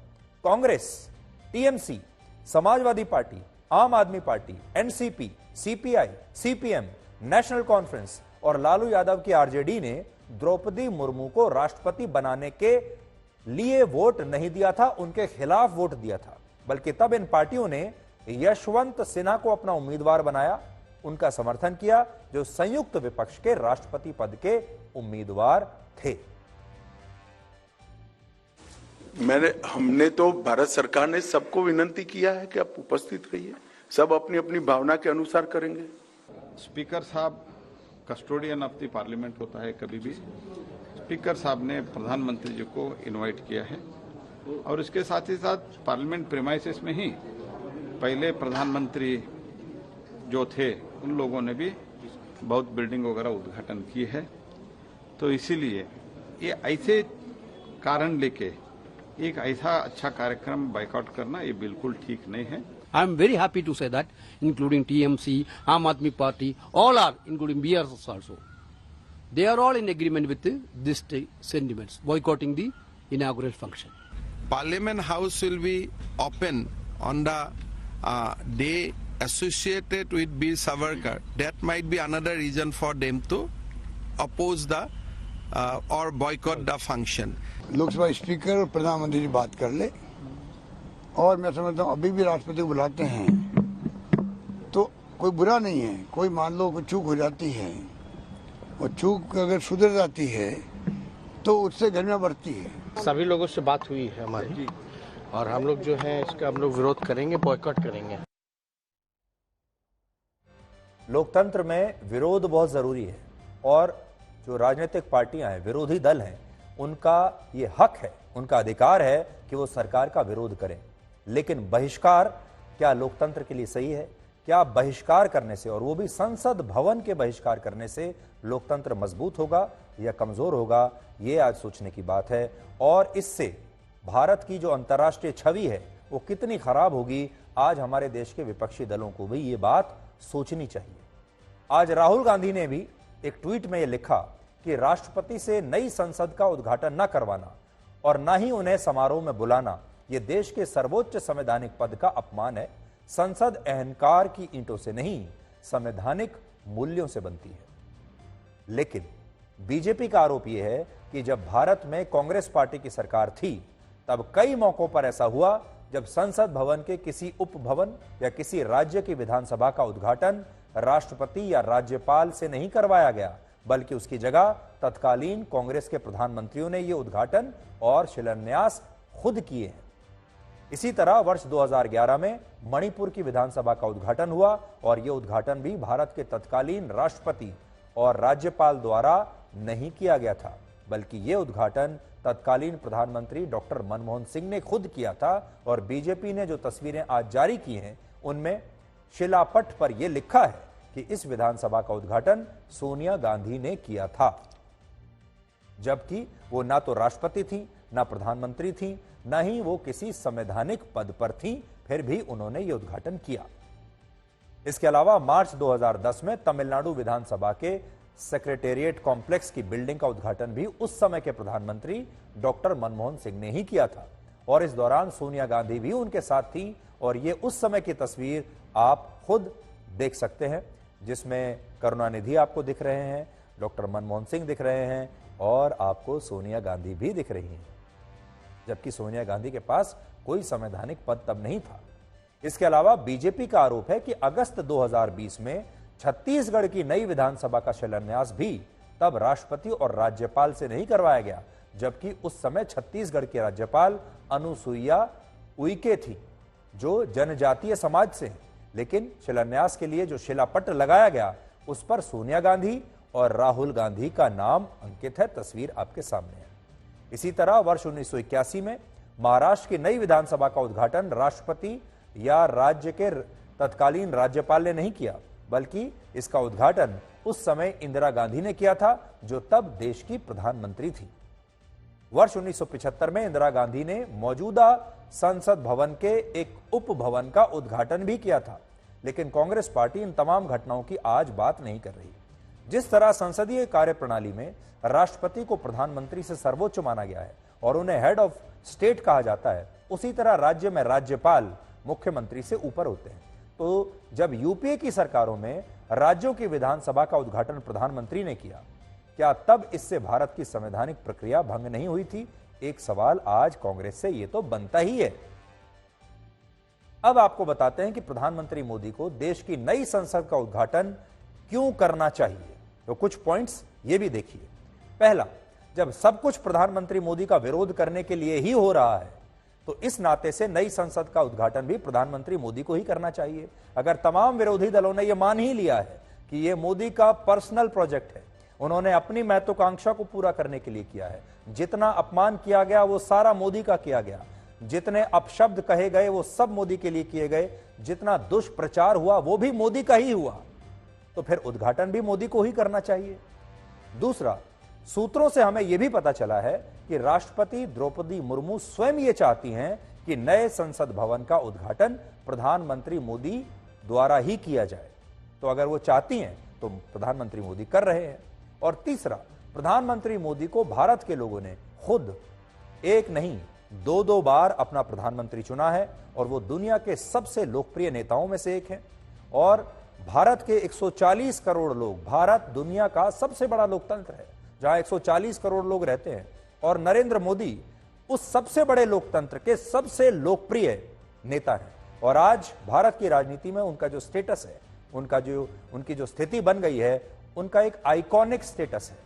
कांग्रेस, टीएमसी, समाजवादी पार्टी, आम Aadmi party, NCP, CPI, CPM, national conference और लालू यादव की आरजेडी ने द्रौपदी मुर्मू को राष्ट्रपति बनाने के लिए वोट नहीं दिया था, उनके खिलाफ वोट दिया था। बल्कि तब इन पार्टियों ने यशवंत सिन्हा को अपना उम्मीदवार बनाया, उनका समर्थन किया, जो संयुक्त विपक्ष के राष्ट्रपति पद के उम्मीदवार थे। हमने तो भारत सरकार ने सबको विनती किया है कि आप उपस्थित रहिए, सब अपनी अपनी भावना के अनुसार करेंगे। स्पीकर साहब कस्टोडियन ऑफ द पार्लियामेंट होता है। कभी भी स्पीकर साहब ने प्रधानमंत्री जी को इनवाइट किया है और इसके साथ ही साथ पार्लियामेंट प्रीमाइसेस में ही पहले प्रधानमंत्री जो थे उन लोगों ने भी बहुत बिल्डिंग वगैरह उद्घाटन किए है। तो इसीलिए ये ऐसे कारण लेके एक ऐसा अच्छा कार्यक्रम बाइकआउट करना ये बिल्कुल ठीक नहीं है। I am very happy to say that, including TMC, Aam Aadmi Party, all are, including BRS also. They are all in agreement with these sentiments, boycotting the inaugural function. Parliament House will be open on the day associated with Bir Savarkar. That might be another reason for them to oppose the or boycott the function. Lok Sabha speaker और प्रधानमंत्री जी बात कर ले, और मैं समझता हूँ अभी भी राष्ट्रपति को बुलाते हैं तो कोई बुरा नहीं है। कोई मान लो कोई चूक हो जाती है और चूक अगर सुधर जाती है तो उससे गर्मियाँ बढ़ती है। सभी लोगों से बात हुई है हमारी और हम लोग जो है इसका हम लोग विरोध करेंगे, बॉयकॉट करेंगे। लोकतंत्र में विरोध बहुत जरूरी है और जो राजनीतिक पार्टियां हैं, विरोधी दल हैं, उनका ये हक है, उनका अधिकार है कि वो सरकार का विरोध करें। लेकिन बहिष्कार क्या लोकतंत्र के लिए सही है? क्या बहिष्कार करने से, और वो भी संसद भवन के बहिष्कार करने से, लोकतंत्र मजबूत होगा या कमजोर होगा? ये आज सोचने की बात है। और इससे भारत की जो अंतर्राष्ट्रीय छवि है वो कितनी खराब होगी, आज हमारे देश के विपक्षी दलों को भी ये बात सोचनी चाहिए। आज राहुल गांधी ने भी एक ट्वीट में यह लिखा कि राष्ट्रपति से नई संसद का उद्घाटन न करवाना और न ही उन्हें समारोह में बुलाना यह देश के सर्वोच्च संवैधानिक पद का अपमान है। संसद अहंकार की ईंटों से नहीं, संवैधानिक मूल्यों से बनती है। लेकिन बीजेपी का आरोप यह है कि जब भारत में कांग्रेस पार्टी की सरकार थी तब कई मौकों पर ऐसा हुआ जब संसद भवन के किसी उप भवन या किसी राज्य की विधानसभा का उद्घाटन राष्ट्रपति या राज्यपाल से नहीं करवाया गया, बल्कि उसकी जगह तत्कालीन कांग्रेस के प्रधानमंत्रियों ने यह उद्घाटन और शिलान्यास खुद किए हैं। इसी तरह वर्ष 2011 में मणिपुर की विधानसभा का उद्घाटन हुआ और यह उद्घाटन भी भारत के तत्कालीन राष्ट्रपति और राज्यपाल द्वारा नहीं किया गया था, बल्कि यह उद्घाटन तत्कालीन प्रधानमंत्री डॉक्टर मनमोहन सिंह ने खुद किया था। और बीजेपी ने जो तस्वीरें आज जारी की हैं उनमें शिलापट पर यह लिखा है कि इस विधानसभा का उद्घाटन सोनिया गांधी ने किया था, जबकि वो ना तो राष्ट्रपति थी, ना प्रधानमंत्री थी, ना ही वो किसी संवैधानिक पद पर थी, फिर भी उन्होंने ये उद्घाटन किया। इसके अलावा मार्च 2010 में तमिलनाडु विधानसभा के सेक्रेटेरिएट कॉम्प्लेक्स की बिल्डिंग का उद्घाटन भी उस समय के प्रधानमंत्री डॉक्टर मनमोहन सिंह ने ही किया था और इस दौरान सोनिया गांधी भी उनके साथ थी। और ये उस समय की तस्वीर आप खुद देख सकते हैं, जिसमें करुणानिधि आपको दिख रहे हैं, डॉक्टर मनमोहन सिंह दिख रहे हैं और आपको सोनिया गांधी भी दिख रही हैं, जबकि सोनिया गांधी के पास कोई संवैधानिक पद तब नहीं था। इसके अलावा बीजेपी का आरोप है कि अगस्त 2020 में छत्तीसगढ़ की नई विधानसभा का शिलान्यास भी तब राष्ट्रपति और राज्यपाल से नहीं करवाया गया, जबकि उस समय छत्तीसगढ़ के राज्यपाल अनुसुईया उइके थी, जो जनजातीय समाज से हैं। लेकिन शिलान्यास के लिए जो शिलापट लगाया गया उस पर सोनिया गांधी और राहुल गांधी का नाम अंकित है। तस्वीर आपके सामने है। इसी तरह वर्ष 1981 में महाराष्ट्र की नई विधानसभा का उद्घाटन राष्ट्रपति या राज्य के तत्कालीन राज्यपाल ने नहीं किया, बल्कि इसका उद्घाटन उस समय इंदिरा गांधी ने किया था, जो तब देश की प्रधानमंत्री थी। वर्ष 1975 में इंदिरा गांधी ने मौजूदा संसद भवन के एक उप भवन का उद्घाटन भी किया था, लेकिन कांग्रेस पार्टी इन तमाम घटनाओं की आज बात नहीं कर रही। जिस तरह संसदीय कार्यप्रणाली में राष्ट्रपति को प्रधानमंत्री से सर्वोच्च माना गया है और उन्हें हेड ऑफ स्टेट कहा जाता है, उसी तरह राज्य में राज्यपाल मुख्यमंत्री से ऊपर होते हैं। तो जब यूपीए की सरकारों में राज्यों की विधानसभा का उद्घाटन प्रधानमंत्री ने किया, क्या तब इससे भारत की संवैधानिक प्रक्रिया भंग नहीं हुई थी? एक सवाल आज कांग्रेस से ये तो बनता ही है। अब आपको बताते हैं कि प्रधानमंत्री मोदी को देश की नई संसद का उद्घाटन क्यों करना चाहिए। तो कुछ पॉइंट्स ये भी देखिए। पहला, जब सब कुछ प्रधानमंत्री मोदी का विरोध करने के लिए ही हो रहा है, तो इस नाते से नई संसद का उद्घाटन भी प्रधानमंत्री मोदी को ही करना चाहिए। अगर तमाम विरोधी दलों ने यह मान ही लिया है कि यह मोदी का पर्सनल प्रोजेक्ट है, उन्होंने अपनी महत्वाकांक्षा को पूरा करने के लिए किया है, जितना अपमान किया गया वो सारा मोदी का किया गया, जितने अपशब्द कहे गए वो सब मोदी के लिए किए गए, जितना दुष्प्रचार हुआ वो भी मोदी का ही हुआ, तो फिर उद्घाटन भी मोदी को ही करना चाहिए। दूसरा, सूत्रों से हमें यह भी पता चला है कि राष्ट्रपति द्रौपदी मुर्मू स्वयं ये चाहती हैं कि नए संसद भवन का उद्घाटन प्रधानमंत्री मोदी द्वारा ही किया जाए। तो अगर वो चाहती हैं तो प्रधानमंत्री मोदी कर रहे हैं। और तीसरा, प्रधानमंत्री मोदी को भारत के लोगों ने खुद एक नहीं दो बार अपना प्रधानमंत्री चुना है और वो दुनिया के सबसे लोकप्रिय नेताओं में से एक हैं। और भारत के 140 करोड़ लोग, भारत दुनिया का सबसे बड़ा लोकतंत्र है जहां 140 करोड़ लोग रहते हैं, और नरेंद्र मोदी उस सबसे बड़े लोकतंत्र के सबसे लोकप्रिय नेता हैं। और आज भारत की राजनीति में उनका जो स्टेटस है, उनकी जो स्थिति बन गई है, उनका एक आइकॉनिक स्टेटस है।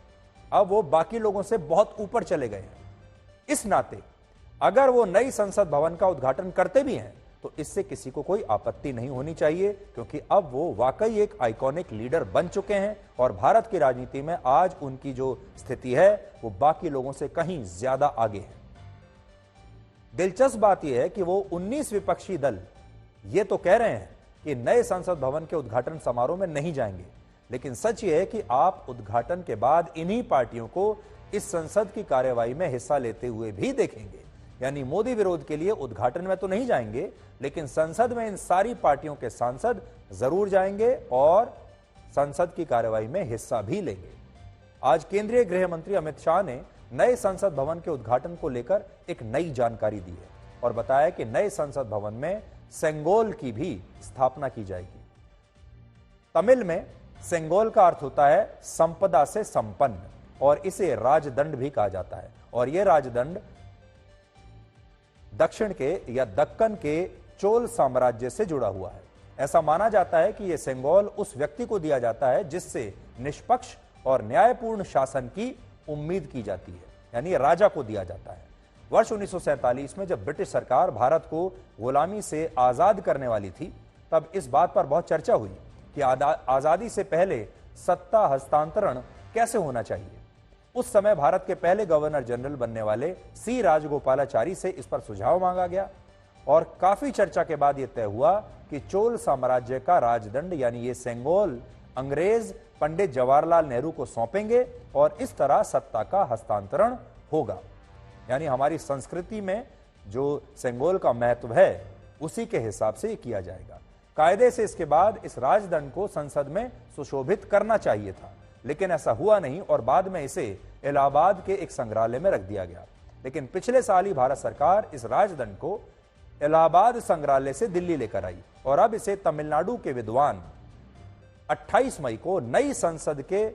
अब वो बाकी लोगों से बहुत ऊपर चले गए हैं। इस नाते अगर वो नई संसद भवन का उद्घाटन करते भी हैं तो इससे किसी को कोई आपत्ति नहीं होनी चाहिए, क्योंकि अब वो वाकई एक आइकॉनिक लीडर बन चुके हैं और भारत की राजनीति में आज उनकी जो स्थिति है वो बाकी लोगों से कहीं ज्यादा आगे है। दिलचस्प बात यह है कि वो 19 विपक्षी दल ये तो कह रहे हैं कि नए संसद भवन के उद्घाटन समारोह में नहीं जाएंगे, लेकिन सच ये है कि आप उद्घाटन के बाद इन्हीं पार्टियों को इस संसद की कार्यवाही में हिस्सा लेते हुए भी देखेंगे। यानी मोदी विरोध के लिए उद्घाटन में तो नहीं जाएंगे, लेकिन संसद में इन सारी पार्टियों के सांसद जरूर जाएंगे और संसद की कार्यवाही में हिस्सा भी लेंगे। आज केंद्रीय गृह मंत्री अमित शाह ने नए संसद भवन के उद्घाटन को लेकर एक नई जानकारी दी है और बताया कि नए संसद भवन में सेंगोल की भी स्थापना की जाएगी। तमिल में सेंगोल का अर्थ होता है संपदा से संपन्न, और इसे राजदंड भी कहा जाता है। और यह राजदंड दक्षिण के या दक्कन के चोल साम्राज्य से जुड़ा हुआ है। ऐसा माना जाता है कि यह सेंगोल उस व्यक्ति को दिया जाता है जिससे निष्पक्ष और न्यायपूर्ण शासन की उम्मीद की जाती है, यानी राजा को दिया जाता है। वर्ष 1947 में जब ब्रिटिश सरकार भारत को गुलामी से आजाद करने वाली थी, तब इस बात पर बहुत चर्चा हुई कि आजादी से पहले सत्ता हस्तांतरण कैसे होना चाहिए। उस समय भारत के पहले गवर्नर जनरल बनने वाले सी राजगोपालाचारी से इस पर सुझाव मांगा गया और काफी चर्चा के बाद यह तय हुआ कि चोल साम्राज्य का राजदंड यानी ये सेंगोल अंग्रेज पंडित जवाहरलाल नेहरू को सौंपेंगे और इस तरह सत्ता का हस्तांतरण होगा। यानी हमारी संस्कृति में जो सेंगोल का महत्व है उसी के हिसाब से किया जाएगा। कायदे से इसके बाद इस राजदंड को संसद में सुशोभित करना चाहिए था, लेकिन ऐसा हुआ नहीं और बाद में इसे इलाहाबाद के एक संग्रहालय में रख दिया गया। लेकिन पिछले साल ही भारत सरकार इस राजदंड को इलाहाबाद संग्रहालय से दिल्ली लेकर आई और अब इसे तमिलनाडु के विद्वान 28 मई को नई संसद के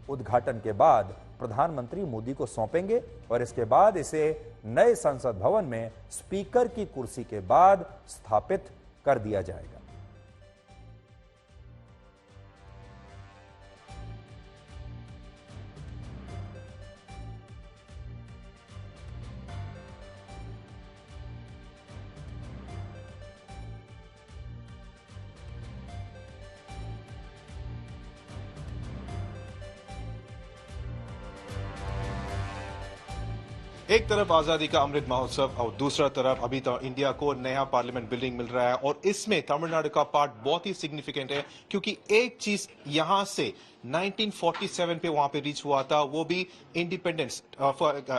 उद्घाटन के बाद प्रधानमंत्री मोदी को सौंपेंगे और इसके बाद इसे नए संसद भवन में स्पीकर की कुर्सी के बाद स्थापित कर दिया जाएगा। एक तरफ आजादी का अमृत महोत्सव और दूसरा तरफ अभी तो इंडिया को नया पार्लियामेंट बिल्डिंग मिल रहा है और इसमें तमिलनाडु का पार्ट बहुत ही सिग्निफिकेंट है क्योंकि एक चीज यहां से 1947 पे वहां पे रीच हुआ था, वो भी इंडिपेंडेंस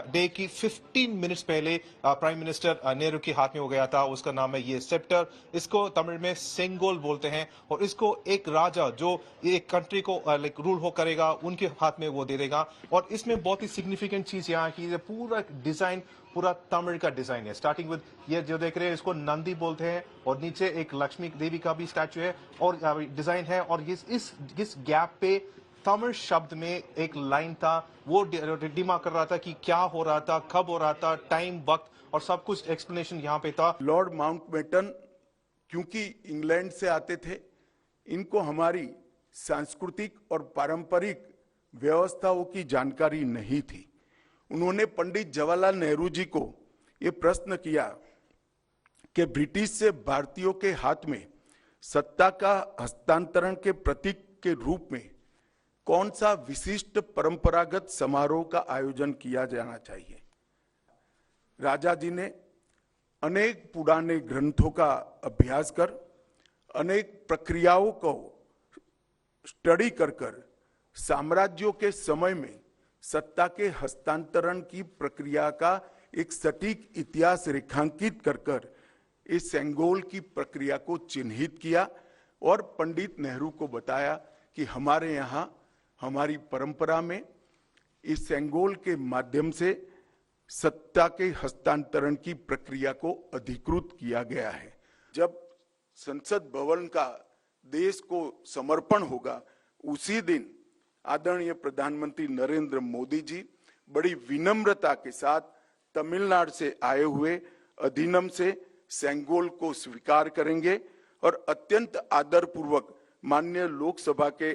डे की 15 मिनट्स पहले प्राइम मिनिस्टर नेहरू के हाथ में हो गया था। उसका नाम है ये सेप्टर, इसको तमिल में सेंगोल बोलते हैं और इसको एक राजा जो एक कंट्री को रूल हो करेगा उनके हाथ में वो दे देगा। और इसमें बहुत ही सिग्निफिकेंट चीज यहाँ की पूरा डिजाइन पूरा तमिल का डिजाइन है। स्टार्टिंग विद ये जो देख रहे हैं इसको नंदी बोलते हैं और नीचे एक लक्ष्मी देवी का भी स्टैचू है और डिजाइन है और इस गैप पे तमिल शब्द में एक लाइन था, वो डिमांड कर रहा था कि क्या हो रहा था, कब हो रहा था, टाइम, वक्त और सब कुछ एक्सप्लेनेशन यहाँ पे था। लॉर्ड माउंटबेटन क्योंकि इंग्लैंड से आते थे, इनको हमारी सांस्कृतिक और पारंपरिक व्यवस्थाओं की जानकारी नहीं थी। उन्होंने पंडित जवाहरलाल नेहरू जी को ये प्रश्न किया कि ब्रिटिश से भारतीयों के हाथ में सत्ता का हस्तांतरण के प्रतीक के रूप में कौन सा विशिष्ट परंपरागत समारोह का आयोजन किया जाना चाहिए। राजा जी ने अनेक पुराने ग्रंथों का अभ्यास कर अनेक प्रक्रियाओं को स्टडी कर साम्राज्यों के समय में सत्ता के हस्तांतरण की प्रक्रिया का एक सटीक इतिहास रेखांकित कर इस सेंगोल की प्रक्रिया को चिन्हित किया और पंडित नेहरू को बताया कि हमारे यहाँ हमारी परंपरा में इस सेंगोल के माध्यम से सत्ता के हस्तांतरण की प्रक्रिया को अधिकृत किया गया है। जब संसद भवन का देश को समर्पण होगा उसी दिन आदरणीय प्रधानमंत्री नरेंद्र मोदी जी बड़ी विनम्रता के साथ तमिलनाडु से आए हुए अधिनियम से सेंगोल को स्वीकार करेंगे और अत्यंत आदरपूर्वक माननीय लोकसभा के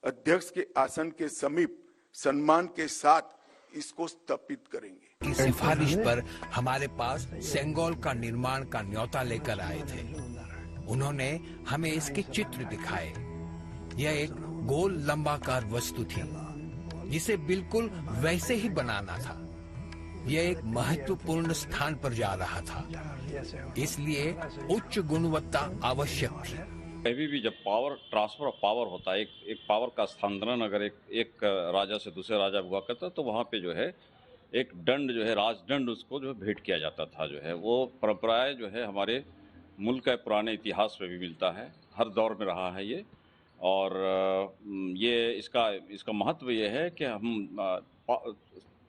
अध्यक्ष के आसन के समीप सम्मान के साथ इसको स्थापित करेंगे। इस सिफारिश पर हमारे पास सेंगोल का निर्माण का न्योता लेकर आए थे। उन्होंने हमें इसके चित्र दिखाए। यह एक गोल लंबाकार वस्तु थी जिसे बिल्कुल वैसे ही बनाना था। यह एक महत्वपूर्ण स्थान पर जा रहा था, इसलिए उच्च गुणवत्ता आवश्यक थी। कभी भी जब पावर ट्रांसफर ऑफ पावर होता है, एक पावर का स्थानांतरण अगर एक राजा से दूसरे राजा हुआ करता तो वहाँ पे जो है एक दंड जो है राजदंड उसको जो भेंट किया जाता था। जो है वो परंपराएं जो है हमारे मुल्क के पुराने इतिहास में भी मिलता है, हर दौर में रहा है ये। और ये इसका महत्व ये है कि हम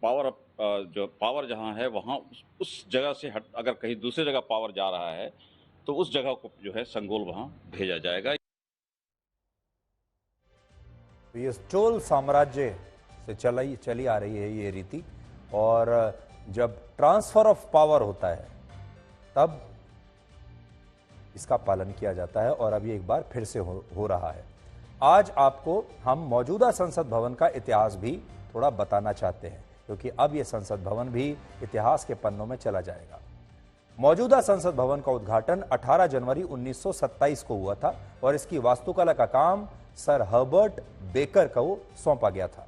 पावर जहाँ है वहाँ उस जगह से अगर कहीं दूसरी जगह पावर जा रहा है तो उस जगह को जो है संगोल वहाँ भेजा जाएगा। ये चोल साम्राज्य से चली आ रही है ये रीति और जब ट्रांसफर ऑफ पावर होता है तब इसका पालन किया जाता है और अभी एक बार फिर से हो रहा है। आज आपको हम मौजूदा संसद भवन का इतिहास भी थोड़ा बताना चाहते हैं क्योंकि अब यह संसद भवन भी इतिहास के पन्नों में चला जाएगा। मौजूदा संसद भवन का उद्घाटन 18 जनवरी 1927 को हुआ था और इसकी वास्तुकला का काम सर हर्बर्ट बेकर को सौंपा गया था।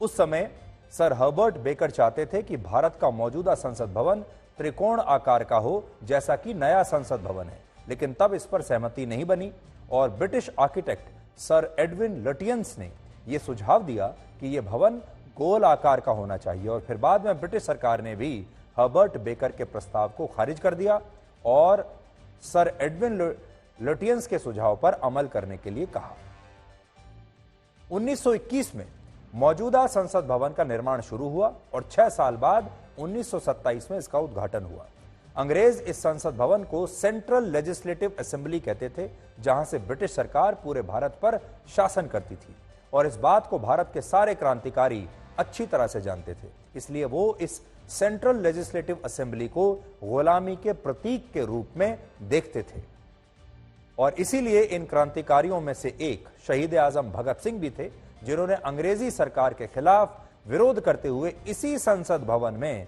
उस समय सर हर्बर्ट बेकर चाहते थे कि भारत का मौजूदा संसद भवन त्रिकोण आकार का हो जैसा कि नया संसद भवन है, लेकिन तब इस पर सहमति नहीं बनी और ब्रिटिश आर्किटेक्ट सर एडविन लटियंस ने यह सुझाव दिया कि यह भवन गोल आकार का होना चाहिए और फिर बाद में ब्रिटिश सरकार ने भी हर्बर्ट बेकर के प्रस्ताव को खारिज कर दिया और सर एडविन लटियंस के सुझाव पर अमल करने के लिए कहा। 1921 में मौजूदा संसद भवन का निर्माण शुरू हुआ और 6 साल बाद 1927 में इसका उद्घाटन हुआ। अंग्रेज इस संसद भवन को सेंट्रल लेजिस्लेटिव असेंबली कहते थे, जहां से ब्रिटिश सरकार पूरे भारत पर शासन करती थी और इस बात को भारत के सारे क्रांतिकारी अच्छी तरह से जानते थे। इसलिए वो इस सेंट्रल लेजिस्लेटिव असेंबली को गुलामी के प्रतीक के रूप में देखते थे और इसीलिए इन क्रांतिकारियों में से एक शहीद आजम भगत सिंह भी थे, जिन्होंने अंग्रेजी सरकार के खिलाफ विरोध करते हुए इसी संसद भवन में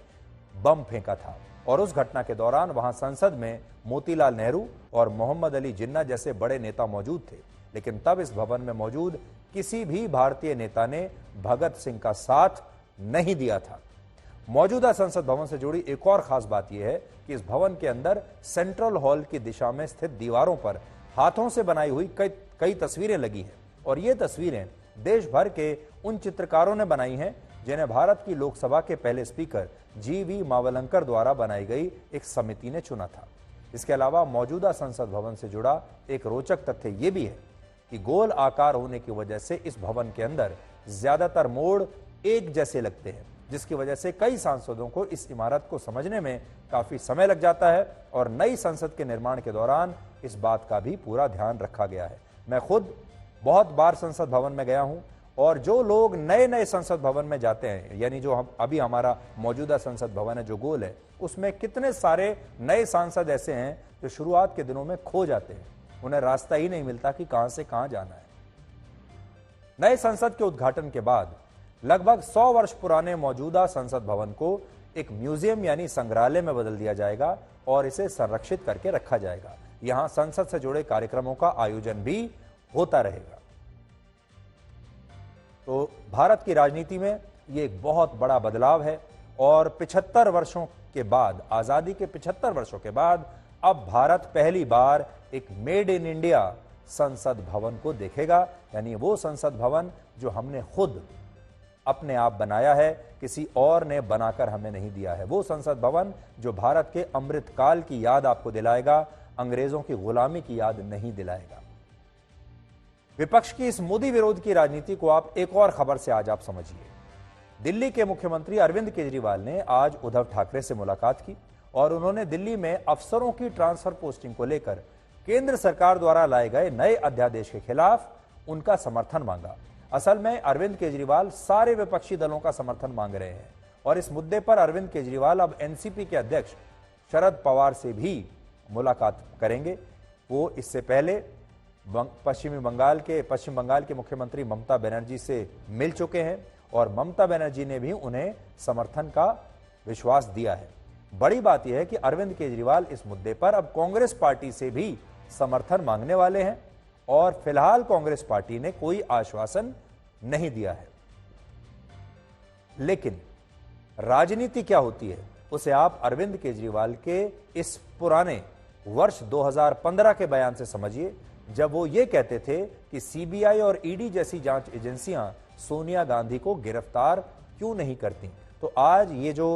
बम फेंका था और उस घटना के दौरान वहां संसद में मोतीलाल नेहरू और मोहम्मद अली जिन्ना जैसे बड़े नेता मौजूद थे, लेकिन तब इस भवन में मौजूद किसी भी भारतीय नेता ने भगत सिंह का साथ नहीं दिया था। मौजूदा संसद भवन से जुड़ी एक और खास बात यह है कि इस भवन के अंदर सेंट्रल हॉल की दिशा में स्थित दीवारों पर हाथों से बनाई हुई कई तस्वीरें लगी हैं और ये तस्वीरें देश भर के उन चित्रकारों ने बनाई हैं जिन्हें भारत की लोकसभा के पहले स्पीकर जीवी मावलंकर द्वारा बनाई गई एक समिति ने चुना था। इसके अलावा मौजूदा संसद भवन से जुड़ा एक रोचक तथ्य यह भी है कि गोल आकार होने की वजह से इस भवन के अंदर ज्यादातर मोड़ एक जैसे लगते हैं, जिसकी वजह से कई सांसदों को इस इमारत को समझने में काफी समय लग जाता है और नई संसद के निर्माण के दौरान इस बात का भी पूरा ध्यान रखा गया है। मैं खुद बहुत बार संसद भवन में गया हूं और जो लोग नए नए संसद भवन में जाते हैं, यानी जो अभी हमारा मौजूदा संसद भवन है जो गोल है, उसमें कितने सारे नए सांसद ऐसे हैं जो शुरुआत के दिनों में खो जाते हैं, उन्हें रास्ता ही नहीं मिलता कि कहां से कहां जाना है। नए संसद के उद्घाटन के बाद लगभग 100 वर्ष पुराने मौजूदा संसद भवन को एक म्यूजियम यानी संग्रहालय में बदल दिया जाएगा और इसे संरक्षित करके रखा जाएगा। यहां संसद से जुड़े कार्यक्रमों का आयोजन भी होता रहेगा। तो भारत की राजनीति में यह एक बहुत बड़ा बदलाव है और 75 वर्षों के बाद, आजादी के 75 वर्षों के बाद अब भारत पहली बार एक मेड इन इंडिया संसद भवन को देखेगा, यानी वो संसद भवन जो हमने खुद अपने आप बनाया है, किसी और ने बनाकर हमें नहीं दिया है। वो संसद भवन जो भारत के अमृत काल की याद आपको दिलाएगा, अंग्रेजों की गुलामी की याद नहीं दिलाएगा। विपक्ष की इस मोदी विरोध की राजनीति को आप एक और खबर से आज आप समझिए। दिल्ली के मुख्यमंत्री अरविंद केजरीवाल ने आज उद्धव ठाकरे से मुलाकात की और उन्होंने दिल्ली में अफसरों की ट्रांसफर पोस्टिंग को लेकर केंद्र सरकार द्वारा लाए गए नए अध्यादेश के खिलाफ उनका समर्थन मांगा। असल में अरविंद केजरीवाल सारे विपक्षी दलों का समर्थन मांग रहे हैं और इस मुद्दे पर अरविंद केजरीवाल अब एनसीपी के अध्यक्ष शरद पवार से भी मुलाकात करेंगे। वो इससे पहले पश्चिम बंगाल के मुख्यमंत्री ममता बनर्जी से मिल चुके हैं और ममता बनर्जी ने भी उन्हें समर्थन का विश्वास दिया है। बड़ी बात यह है कि अरविंद केजरीवाल इस मुद्दे पर अब कांग्रेस पार्टी से भी समर्थन मांगने वाले हैं और फिलहाल कांग्रेस पार्टी ने कोई आश्वासन नहीं दिया है। लेकिन राजनीति क्या होती है उसे आप अरविंद केजरीवाल के इस पुराने वर्ष 2015 के बयान से समझिए, जब वो ये कहते थे कि सीबीआई और ईडी जैसी जांच एजेंसियां सोनिया गांधी को गिरफ्तार क्यों नहीं करती। तो आज ये जो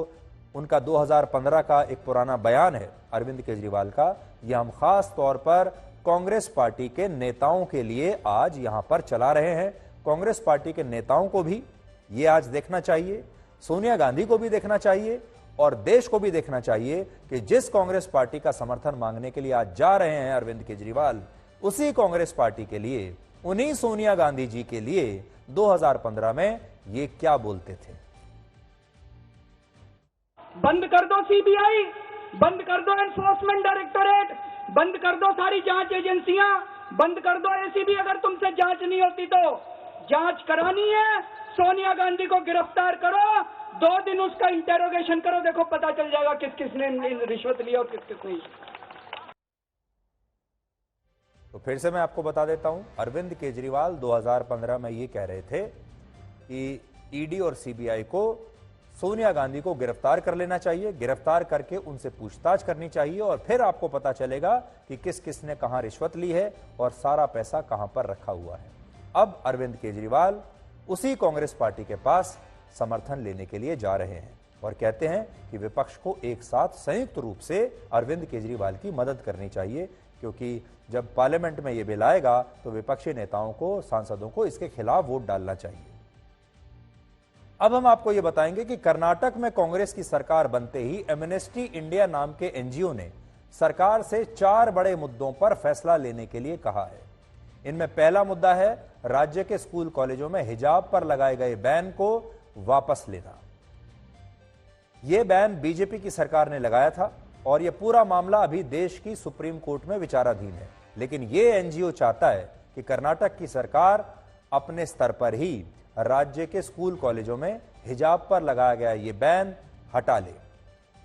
उनका 2015 का एक पुराना बयान है अरविंद केजरीवाल का, यह हम खास तौर पर कांग्रेस पार्टी के नेताओं के लिए आज यहां पर चला रहे हैं। कांग्रेस पार्टी के नेताओं को भी ये आज देखना चाहिए, सोनिया गांधी को भी देखना चाहिए और देश को भी देखना चाहिए कि जिस कांग्रेस पार्टी का समर्थन मांगने के लिए आज जा रहे हैं अरविंद केजरीवाल, उसी कांग्रेस पार्टी के लिए, उन्हीं सोनिया गांधी जी के लिए 2015 में ये क्या बोलते थे। बंद कर दो सीबीआई, बंद कर दो एनफोर्समेंट डायरेक्टोरेट, बंद कर दो सारी जांच एजेंसियां, बंद कर दो एसीबी। अगर तुमसे जांच नहीं होती तो जांच करानी है, सोनिया गांधी को गिरफ्तार करो, 2 दिन उसका इंटेरोगेशन करो, देखो पता चल जाएगा किस किसने रिश्वत लिया और किस किस नहीं। तो फिर से मैं आपको बता देता हूं, अरविंद केजरीवाल 2015 में ये कह रहे थे कि ईडी और सीबीआई को सोनिया गांधी को गिरफ्तार कर लेना चाहिए, गिरफ्तार करके उनसे पूछताछ करनी चाहिए और फिर आपको पता चलेगा कि किस किसने कहां रिश्वत ली है और सारा पैसा कहां पर रखा हुआ है। अब अरविंद केजरीवाल उसी कांग्रेस पार्टी के पास समर्थन लेने के लिए जा रहे हैं और कहते हैं कि विपक्ष को एक साथ संयुक्त रूप से अरविंद केजरीवाल की मदद करनी चाहिए, क्योंकि जब पार्लियामेंट में यह बिल आएगा तो विपक्षी नेताओं को, सांसदों को इसके खिलाफ वोट डालना चाहिए। अब हम आपको यह बताएंगे कि कर्नाटक में कांग्रेस की सरकार बनते ही एमनेस्टी इंडिया नाम के एनजीओ ने सरकार से 4 बड़े मुद्दों पर फैसला लेने के लिए कहा है। इनमें पहला मुद्दा है राज्य के स्कूल कॉलेजों में हिजाब पर लगाए गए बैन को वापस लेना। यह बैन बीजेपी की सरकार ने लगाया था और यह पूरा मामला अभी देश की सुप्रीम कोर्ट में विचाराधीन है, लेकिन यह एनजीओ चाहता है कि कर्नाटक की सरकार अपने स्तर पर ही राज्य के स्कूल कॉलेजों में हिजाब पर लगाया गया ये बैन हटा ले।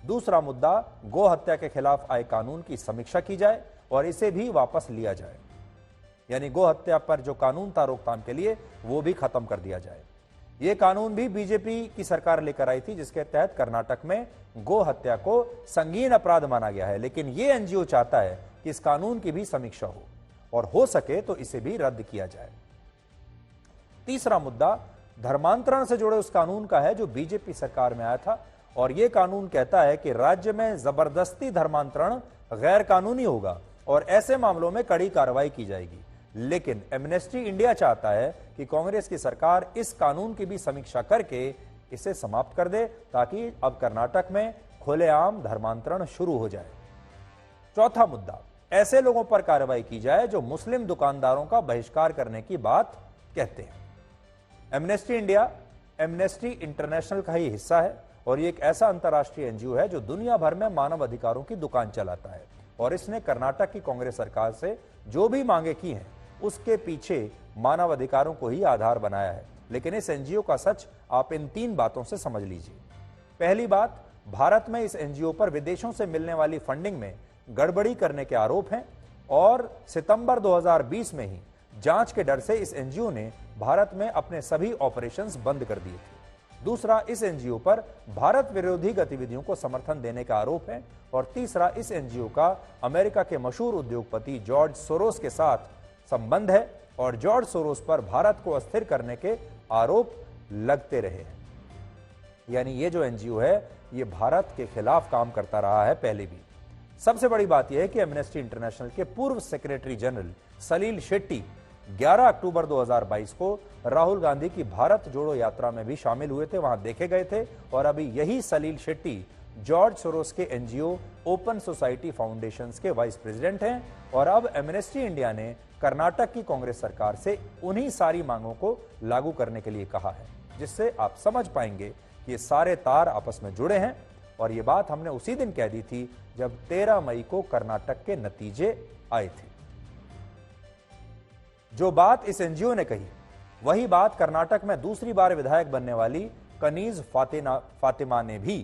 दूसरा मुद्दा, गो हत्या के खिलाफ आए कानून की समीक्षा की जाए और इसे भी वापस लिया जाए, यानी गो हत्या पर जो कानून था रोकथाम के लिए वो भी खत्म कर दिया जाए। यह कानून भी बीजेपी की सरकार लेकर आई थी, जिसके तहत कर्नाटक में गो हत्या को संगीन अपराध माना गया है। लेकिन यह एनजीओ चाहता है कि इस कानून की भी समीक्षा हो और हो सके तो इसे भी रद्द किया जाए। तीसरा मुद्दा धर्मांतरण से जुड़े उस कानून का है जो बीजेपी सरकार में आया था, और यह कानून कहता है कि राज्य में जबरदस्ती धर्मांतरण गैर कानूनी होगा और ऐसे मामलों में कड़ी कार्रवाई की जाएगी। लेकिन एमनेस्टी इंडिया चाहता है कि कांग्रेस की सरकार इस कानून की भी समीक्षा करके इसे समाप्त कर दे, ताकि अब कर्नाटक में खुलेआम धर्मांतरण शुरू हो जाए। चौथा मुद्दा, ऐसे लोगों पर कार्रवाई की जाए जो मुस्लिम दुकानदारों का बहिष्कार करने की बात कहते हैं। एमनेस्टी इंडिया एमनेस्टी इंटरनेशनल का ही हिस्सा है और ये एक ऐसा अंतर्राष्ट्रीय एनजीओ है जो दुनिया भर में मानव अधिकारों की दुकान चलाता है, और इसने कर्नाटक की कांग्रेस सरकार से जो भी मांगे की हैं उसके पीछे मानव अधिकारों को ही आधार बनाया है। लेकिन इस एनजीओ का सच आप इन 3 बातों से समझ लीजिए। पहली बात, भारत में इस एनजीओ पर विदेशों से मिलने वाली फंडिंग में गड़बड़ी करने के आरोप हैं और सितंबर 2020 में ही जांच के डर से इस एनजीओ ने भारत में अपने सभी ऑपरेशंस बंद कर दिए थे। दूसरा, इस एनजीओ पर भारत विरोधी गतिविधियों को समर्थन देने का आरोप है। और तीसरा, इस एनजीओ का अमेरिका के मशहूर उद्योगपति जॉर्ज सोरोस के साथ संबंध है और जॉर्ज सोरोस पर भारत को अस्थिर करने के आरोप लगते रहे हैं। यानी ये जो एनजीओ है ये भारत के खिलाफ काम करता रहा है पहले भी। सबसे बड़ी बात यह है कि एमनेस्टी इंटरनेशनल के पूर्व सेक्रेटरी जनरल सलील शेट्टी 11 अक्टूबर 2022 को राहुल गांधी की भारत जोड़ो यात्रा में भी शामिल हुए थे, वहां देखे गए थे। और अभी यही सलील शेट्टी जॉर्ज सोरोस के एनजीओ ओपन सोसाइटी फाउंडेशंस के वाइस प्रेसिडेंट हैं। और अब एमनेस्टी इंडिया ने कर्नाटक की कांग्रेस सरकार से उन्हीं सारी मांगों को लागू करने के लिए कहा है, जिससे आप समझ पाएंगे कि ये सारे तार आपस में जुड़े हैं। और ये बात हमने उसी दिन कह दी थी जब 13 मई को कर्नाटक के नतीजे आए थे। जो बात इस एनजीओ ने कही वही बात कर्नाटक में दूसरी बार विधायक बनने वाली कनीज फातिमा ने भी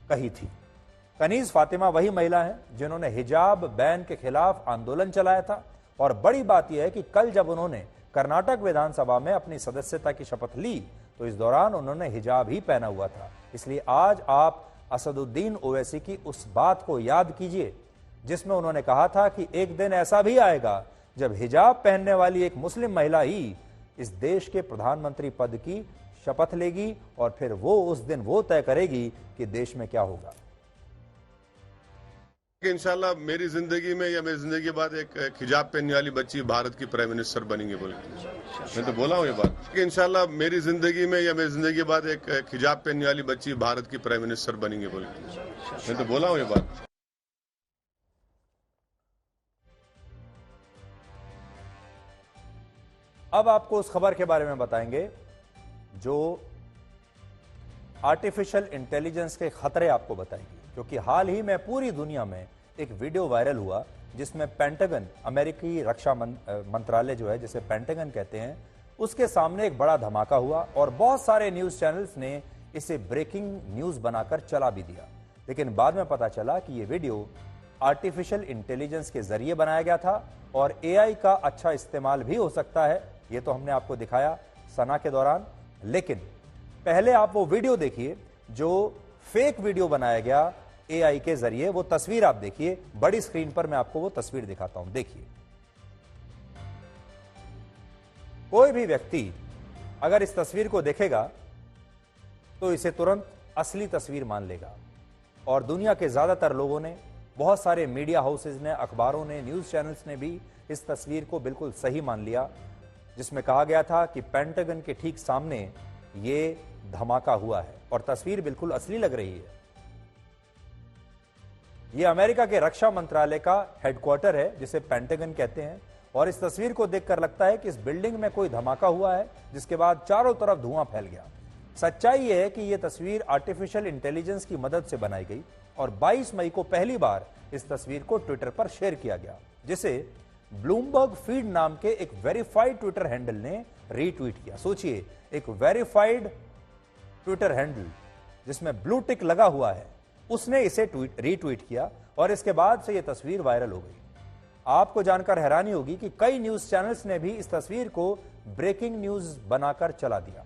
कही थी। कनीज फातिमा वही महिला है जिन्होंने हिजाब बैन के खिलाफ आंदोलन चलाया था। और बड़ी बात यह है कि कल जब उन्होंने कर्नाटक विधानसभा में अपनी सदस्यता की शपथ ली तो इस दौरान उन्होंने हिजाब ही पहना हुआ था। इसलिए आज आप असदुद्दीन ओवैसी की उस बात को याद कीजिए जिसमें उन्होंने कहा था कि एक दिन ऐसा भी आएगा जब हिजाब पहनने वाली एक मुस्लिम महिला ही इस देश के प्रधानमंत्री पद की शपथ लेगी और फिर वो उस दिन वो तय करेगी कि देश में क्या होगा। इंशाल्लाह मेरी जिंदगी में या मेरी जिंदगी के बाद एक हिजाब पहनने वाली बच्ची भारत की प्राइम मिनिस्टर बनेंगी बोल के मैं तो बोला हूँ ये बात कि इंशाल्लाह मेरी जिंदगी में या मेरी जिंदगी के बाद एक हिजाब पहनने वाली बच्ची भारत की प्राइम मिनिस्टर बनेंगी बोल के मैं तो बोला हूँ ये बात। अब आपको उस खबर के बारे में बताएंगे जो आर्टिफिशियल इंटेलिजेंस के खतरे आपको बताएगी, क्योंकि हाल ही में पूरी दुनिया में एक वीडियो वायरल हुआ जिसमें पेंटागन, अमेरिकी रक्षा मंत्रालय जो है जिसे पेंटागन कहते हैं, उसके सामने एक बड़ा धमाका हुआ और बहुत सारे न्यूज चैनल्स ने इसे ब्रेकिंग न्यूज बनाकर चला भी दिया। लेकिन बाद में पता चला कि यह वीडियो आर्टिफिशियल इंटेलिजेंस के जरिए बनाया गया था और एआई का अच्छा इस्तेमाल भी हो सकता है। ये तो हमने आपको दिखाया सना के दौरान, लेकिन पहले आप वो वीडियो देखिए जो फेक वीडियो बनाया गया एआई के जरिए। वो तस्वीर आप देखिए, बड़ी स्क्रीन पर मैं आपको वो तस्वीर दिखाता हूं, देखिए। कोई भी व्यक्ति अगर इस तस्वीर को देखेगा तो इसे तुरंत असली तस्वीर मान लेगा। और दुनिया के ज्यादातर लोगों ने, बहुत सारे मीडिया हाउसेज ने, अखबारों ने, न्यूज चैनल्स ने भी इस तस्वीर को बिल्कुल सही मान लिया, जिसमें कहा गया था कि पेंटागन के ठीक सामने ये धमाका हुआ है और तस्वीर बिल्कुल असली लग रही है। यह अमेरिका के रक्षा मंत्रालय का हेडक्वार्टर है जिसे पेंटागन कहते हैं। और इस तस्वीर को देखकर लगता है कि इस बिल्डिंग में कोई धमाका हुआ है जिसके बाद चारों तरफ धुआं फैल गया। सच्चाई यह है कि यह तस्वीर आर्टिफिशियल इंटेलिजेंस की मदद से बनाई गई और 22 मई को पहली बार इस तस्वीर को ट्विटर पर शेयर किया गया, जिसे ब्लूमबर्ग फीड नाम के एक वेरीफाइड ट्विटर हैंडल ने रीट्वीट किया। सोचिए, एक वेरीफाइड ट्विटर हैंडल जिसमें ब्लू टिक लगा हुआ है, उसने इसे रीट्वीट किया और इसके बाद से यह तस्वीर वायरल हो गई। आपको जानकर हैरानी होगी कि कई न्यूज चैनल्स ने भी इस तस्वीर को ब्रेकिंग न्यूज बनाकर चला दिया।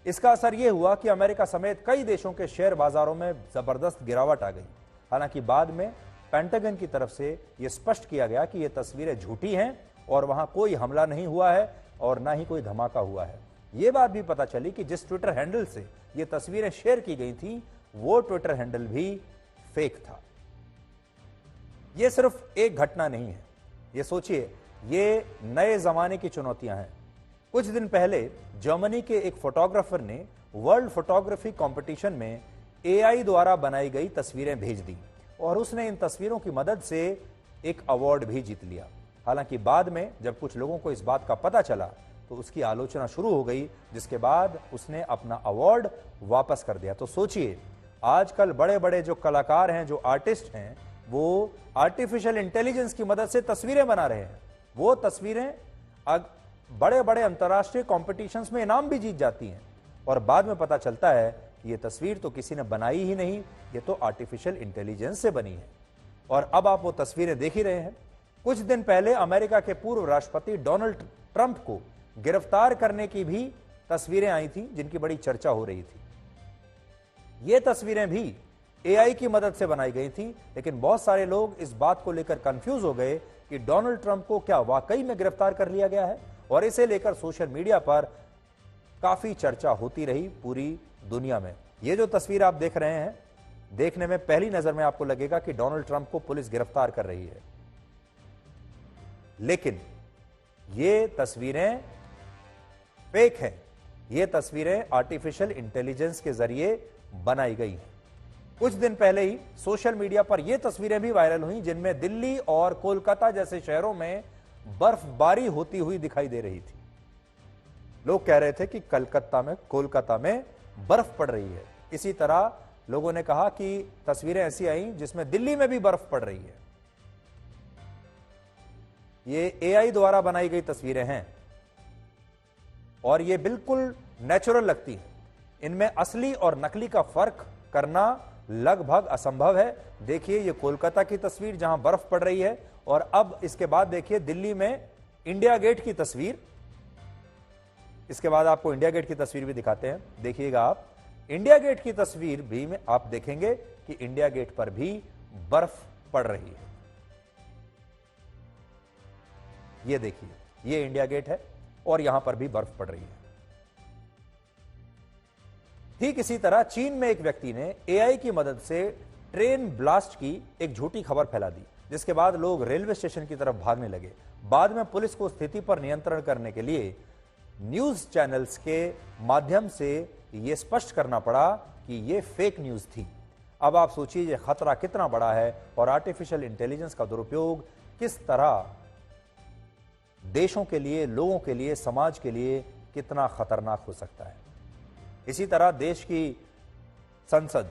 इसका असर यह हुआ कि अमेरिका समेत कई देशों के शेयर बाजारों में जबरदस्त गिरावट आ गई। हालांकि बाद में पेंटागन की तरफ से यह स्पष्ट किया गया कि ये तस्वीरें झूठी हैं और वहां कोई हमला नहीं हुआ है और ना ही कोई धमाका हुआ है। यह बात भी पता चली कि जिस ट्विटर हैंडल से ये तस्वीरें शेयर की गई थी वो ट्विटर हैंडल भी फेक था। यह सिर्फ एक घटना नहीं है, ये सोचिए, ये नए जमाने की चुनौतियां हैं। कुछ दिन पहले जर्मनी के एक फोटोग्राफर ने वर्ल्ड फोटोग्राफी कंपटीशन में एआई द्वारा बनाई गई तस्वीरें भेज दी और उसने इन तस्वीरों की मदद से एक अवार्ड भी जीत लिया। हालांकि बाद में जब कुछ लोगों को इस बात का पता चला तो उसकी आलोचना शुरू हो गई, जिसके बाद उसने अपना अवार्ड वापस कर दिया। तो सोचिए, आजकल बड़े बड़े जो कलाकार हैं, जो आर्टिस्ट हैं, वो आर्टिफिशियल इंटेलिजेंस की मदद से तस्वीरें बना रहे हैं। वो तस्वीरें बड़े बड़े अंतर्राष्ट्रीय कॉम्पिटिशन्स में इनाम भी जीत जाती हैं और बाद में पता चलता है कि ये तस्वीर तो किसी ने बनाई ही नहीं, ये तो आर्टिफिशियल इंटेलिजेंस से बनी है। और अब आप वो तस्वीरें देख ही रहे हैं। कुछ दिन पहले अमेरिका के पूर्व राष्ट्रपति डोनाल्ड ट्रंप को गिरफ्तार करने की भी तस्वीरें आई थी, जिनकी बड़ी चर्चा हो रही थी। ये तस्वीरें भी एआई की मदद से बनाई गई थी, लेकिन बहुत सारे लोग इस बात को लेकर कंफ्यूज हो गए कि डोनाल्ड ट्रंप को क्या वाकई में गिरफ्तार कर लिया गया है, और इसे लेकर सोशल मीडिया पर काफी चर्चा होती रही पूरी दुनिया में। ये जो तस्वीर आप देख रहे हैं, देखने में पहली नजर में आपको लगेगा कि डोनाल्ड ट्रंप को पुलिस गिरफ्तार कर रही है, लेकिन ये तस्वीरें फेक हैं। ये तस्वीरें आर्टिफिशियल इंटेलिजेंस के जरिए बनाई गई हैं। कुछ दिन पहले ही सोशल मीडिया पर यह तस्वीरें भी वायरल हुई जिनमें दिल्ली और कोलकाता जैसे शहरों में बर्फबारी होती हुई दिखाई दे रही थी। लोग कह रहे थे कि कोलकाता में बर्फ पड़ रही है। इसी तरह लोगों ने कहा कि तस्वीरें ऐसी आई जिसमें दिल्ली में भी बर्फ पड़ रही है। ये एआई द्वारा बनाई गई तस्वीरें हैं और ये बिल्कुल नेचुरल लगती हैं। इनमें असली और नकली का फर्क करना लगभग असंभव है। देखिए, ये कोलकाता की तस्वीर जहां बर्फ पड़ रही है, और अब इसके बाद देखिए दिल्ली में इंडिया गेट की तस्वीर। इसके बाद आपको इंडिया गेट की तस्वीर भी दिखाते हैं। देखिएगा आप, इंडिया गेट की तस्वीर भी में आप देखेंगे कि इंडिया गेट पर भी बर्फ पड़ रही है। ये देखिए, ये इंडिया गेट है और यहां पर भी बर्फ पड़ रही है। ठीक इसी तरह चीन में एक व्यक्ति ने एआई की मदद से ट्रेन ब्लास्ट की एक झूठी खबर फैला दी, जिसके बाद लोग रेलवे स्टेशन की तरफ भागने लगे। बाद में पुलिस को स्थिति पर नियंत्रण करने के लिए न्यूज चैनल्स के माध्यम से यह स्पष्ट करना पड़ा कि यह फेक न्यूज थी। अब आप सोचिए यह खतरा कितना बड़ा है और आर्टिफिशियल इंटेलिजेंस का दुरुपयोग किस तरह देशों के लिए, लोगों के लिए, समाज के लिए कितना खतरनाक हो सकता है। इसी तरह देश की संसद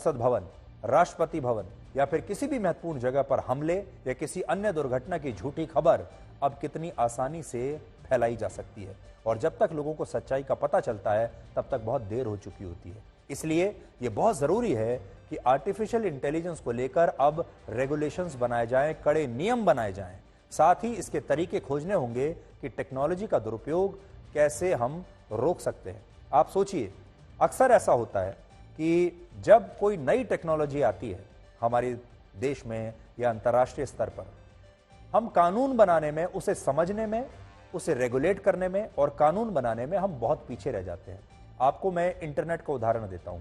भवन, राष्ट्रपति भवन या फिर किसी भी महत्वपूर्ण जगह पर हमले या किसी अन्य दुर्घटना की झूठी खबर अब कितनी आसानी से फैलाई जा सकती है, और जब तक लोगों को सच्चाई का पता चलता है तब तक बहुत देर हो चुकी होती है। इसलिए यह बहुत जरूरी है कि आर्टिफिशियल इंटेलिजेंस को लेकर अब रेगुलेशंस बनाए जाएं, कड़े नियम बनाए जाएं। साथ ही इसके तरीके खोजने होंगे कि टेक्नोलॉजी का दुरुपयोग कैसे हम रोक सकते हैं। आप सोचिए, अक्सर ऐसा होता है कि जब कोई नई टेक्नोलॉजी आती है हमारे देश में या अंतर्राष्ट्रीय स्तर पर, हम कानून बनाने में, उसे समझने में, उसे रेगुलेट करने में और कानून बनाने में हम बहुत पीछे रह जाते हैं। आपको मैं इंटरनेट का उदाहरण देता हूं।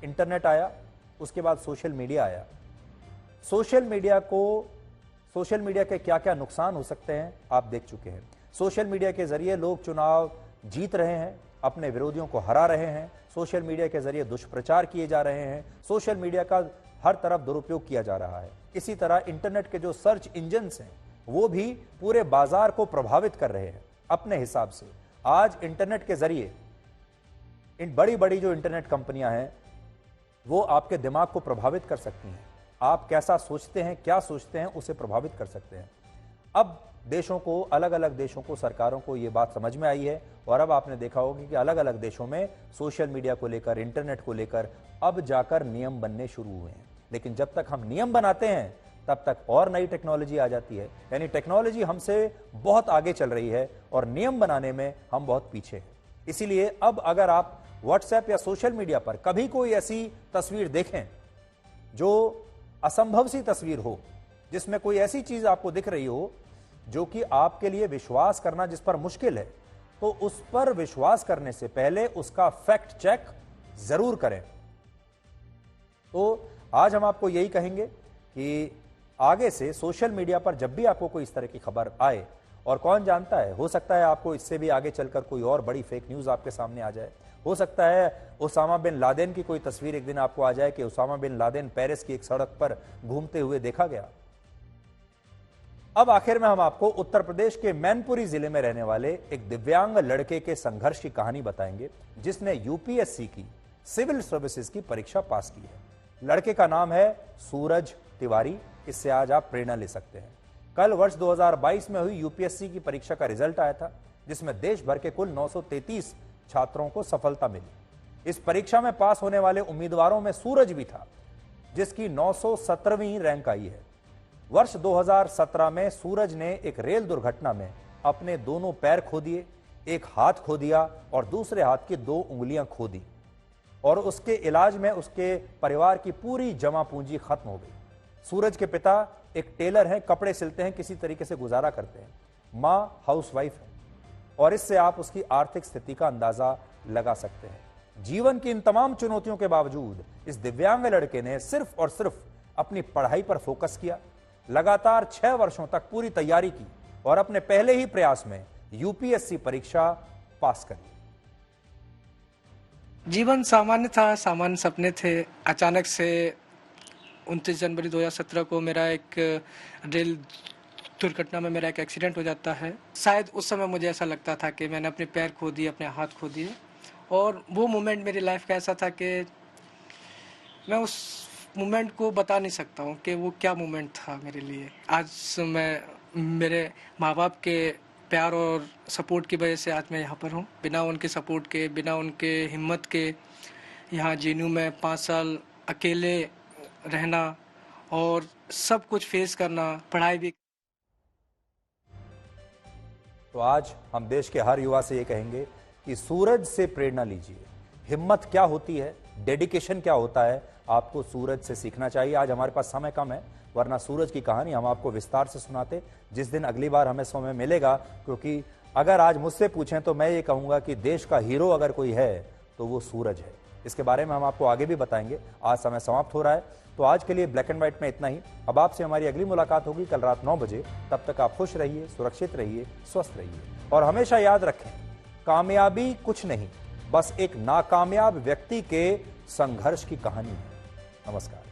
इंटरनेट आया, उसके बाद सोशल मीडिया आया। सोशल मीडिया के क्या क्या नुकसान हो सकते हैं आप देख चुके हैं। सोशल मीडिया के जरिए लोग चुनाव जीत रहे हैं, अपने विरोधियों को हरा रहे हैं। सोशल मीडिया के जरिए दुष्प्रचार किए जा रहे हैं। सोशल मीडिया का हर तरफ दुरुपयोग किया जा रहा है। इसी तरह इंटरनेट के जो सर्च इंजन्स हैं वो भी पूरे बाजार को प्रभावित कर रहे हैं अपने हिसाब से। आज इंटरनेट के जरिए इन बड़ी बड़ी जो इंटरनेट कंपनियां हैं वो आपके दिमाग को प्रभावित कर सकती हैं। आप कैसा सोचते हैं, क्या सोचते हैं, उसे प्रभावित कर सकते हैं। अब देशों को, अलग अलग देशों को, सरकारों को यह बात समझ में आई है और अब आपने देखा होगा कि अलग अलग देशों में सोशल मीडिया को लेकर, इंटरनेट को लेकर अब जाकर नियम बनने शुरू हुए हैं। लेकिन जब तक हम नियम बनाते हैं तब तक और नई टेक्नोलॉजी आ जाती है। यानी टेक्नोलॉजी हमसे बहुत आगे चल रही है और नियम बनाने में हम बहुत पीछे हैं। इसीलिए अब अगर आप व्हाट्सएप या सोशल मीडिया पर कभी कोई ऐसी तस्वीर देखें जो असंभव सी तस्वीर हो, जिसमें कोई ऐसी चीज आपको दिख रही हो जो कि आपके लिए विश्वास करना जिस पर मुश्किल है, तो उस पर विश्वास करने से पहले उसका फैक्ट चेक जरूर करें। तो आज हम आपको यही कहेंगे कि आगे से सोशल मीडिया पर जब भी आपको कोई इस तरह की खबर आए, और कौन जानता है, हो सकता है आपको इससे भी आगे चलकर कोई और बड़ी फेक न्यूज आपके सामने आ जाए। हो सकता है उसामा बिन लादेन की कोई तस्वीर एक दिन आपको आ जाए कि उसामा बिन लादेन पेरिस की एक सड़क पर घूमते हुए देखा गया। अब आखिर में हम आपको उत्तर प्रदेश के मैनपुरी जिले में रहने वाले एक दिव्यांग लड़के के संघर्ष की कहानी बताएंगे, जिसने यूपीएससी की सिविल सर्विसेज की परीक्षा पास की है। लड़के का नाम है सूरज तिवारी। इससे आज आप प्रेरणा ले सकते हैं। कल वर्ष 2022 में हुई यूपीएससी की परीक्षा का रिजल्ट आया था, जिसमें देश भर के कुल 933 छात्रों को सफलता मिली। इस परीक्षा में पास होने वाले उम्मीदवारों में सूरज भी था, जिसकी 917वीं रैंक आई है। वर्ष 2017 में सूरज ने एक रेल दुर्घटना में अपने दोनों पैर खो दिए, एक हाथ खो दिया और दूसरे हाथ की 2 उंगलियां खो दी, और उसके इलाज में उसके परिवार की पूरी जमा पूंजी खत्म हो गई। सूरज के पिता एक टेलर हैं, कपड़े सिलते हैं, किसी तरीके से गुजारा करते हैं। मां हाउसवाइफ है, और इससे आप उसकी आर्थिक स्थिति का अंदाजा लगा सकते हैं। जीवन की इन तमाम चुनौतियों के बावजूद इस दिव्यांग लड़के ने सिर्फ और सिर्फ अपनी पढ़ाई पर फोकस किया, लगातार 6 वर्षों तक पूरी तैयारी की और अपने पहले ही प्रयास में यूपीएससी परीक्षा पास करी। जीवन सामान्य था, सामान्य सपने थे। अचानक से 29 जनवरी 2017 को मेरा एक रेल दुर्घटना में मेरा एक एक्सीडेंट हो जाता है। शायद उस समय मुझे ऐसा लगता था कि मैंने अपने पैर खो दिए, अपने हाथ खो दिए, और वो मोमेंट मेरी लाइफ का ऐसा था कि मैं उस मोमेंट को बता नहीं सकता हूँ कि वो क्या मोमेंट था मेरे लिए। आज मैं मेरे माँ बाप के प्यार और सपोर्ट की वजह से आज मैं यहाँ पर हूँ। बिना उनके सपोर्ट के, बिना उनके हिम्मत के यहाँ जेएनयू में 5 साल अकेले रहना और सब कुछ फेस करना, पढ़ाई भी। तो आज हम देश के हर युवा से ये कहेंगे कि सूरज से प्रेरणा लीजिए। हिम्मत क्या होती है, डेडिकेशन क्या होता है, आपको सूरज से सीखना चाहिए। आज हमारे पास समय कम है, वरना सूरज की कहानी हम आपको विस्तार से सुनाते जिस दिन अगली बार हमें समय मिलेगा। क्योंकि अगर आज मुझसे पूछें तो मैं ये कहूँगा कि देश का हीरो अगर कोई है तो वो सूरज है। इसके बारे में हम आपको आगे भी बताएंगे। आज समय समाप्त हो रहा है, तो आज के लिए ब्लैक एंड व्हाइट में इतना ही। अब आपसे हमारी अगली मुलाकात होगी कल रात 9 बजे। तब तक आप खुश रहिए, सुरक्षित रहिए, स्वस्थ रहिए, और हमेशा याद रखें, कामयाबी कुछ नहीं, बस एक नाकामयाब व्यक्ति के संघर्ष की कहानी है। नमस्कार।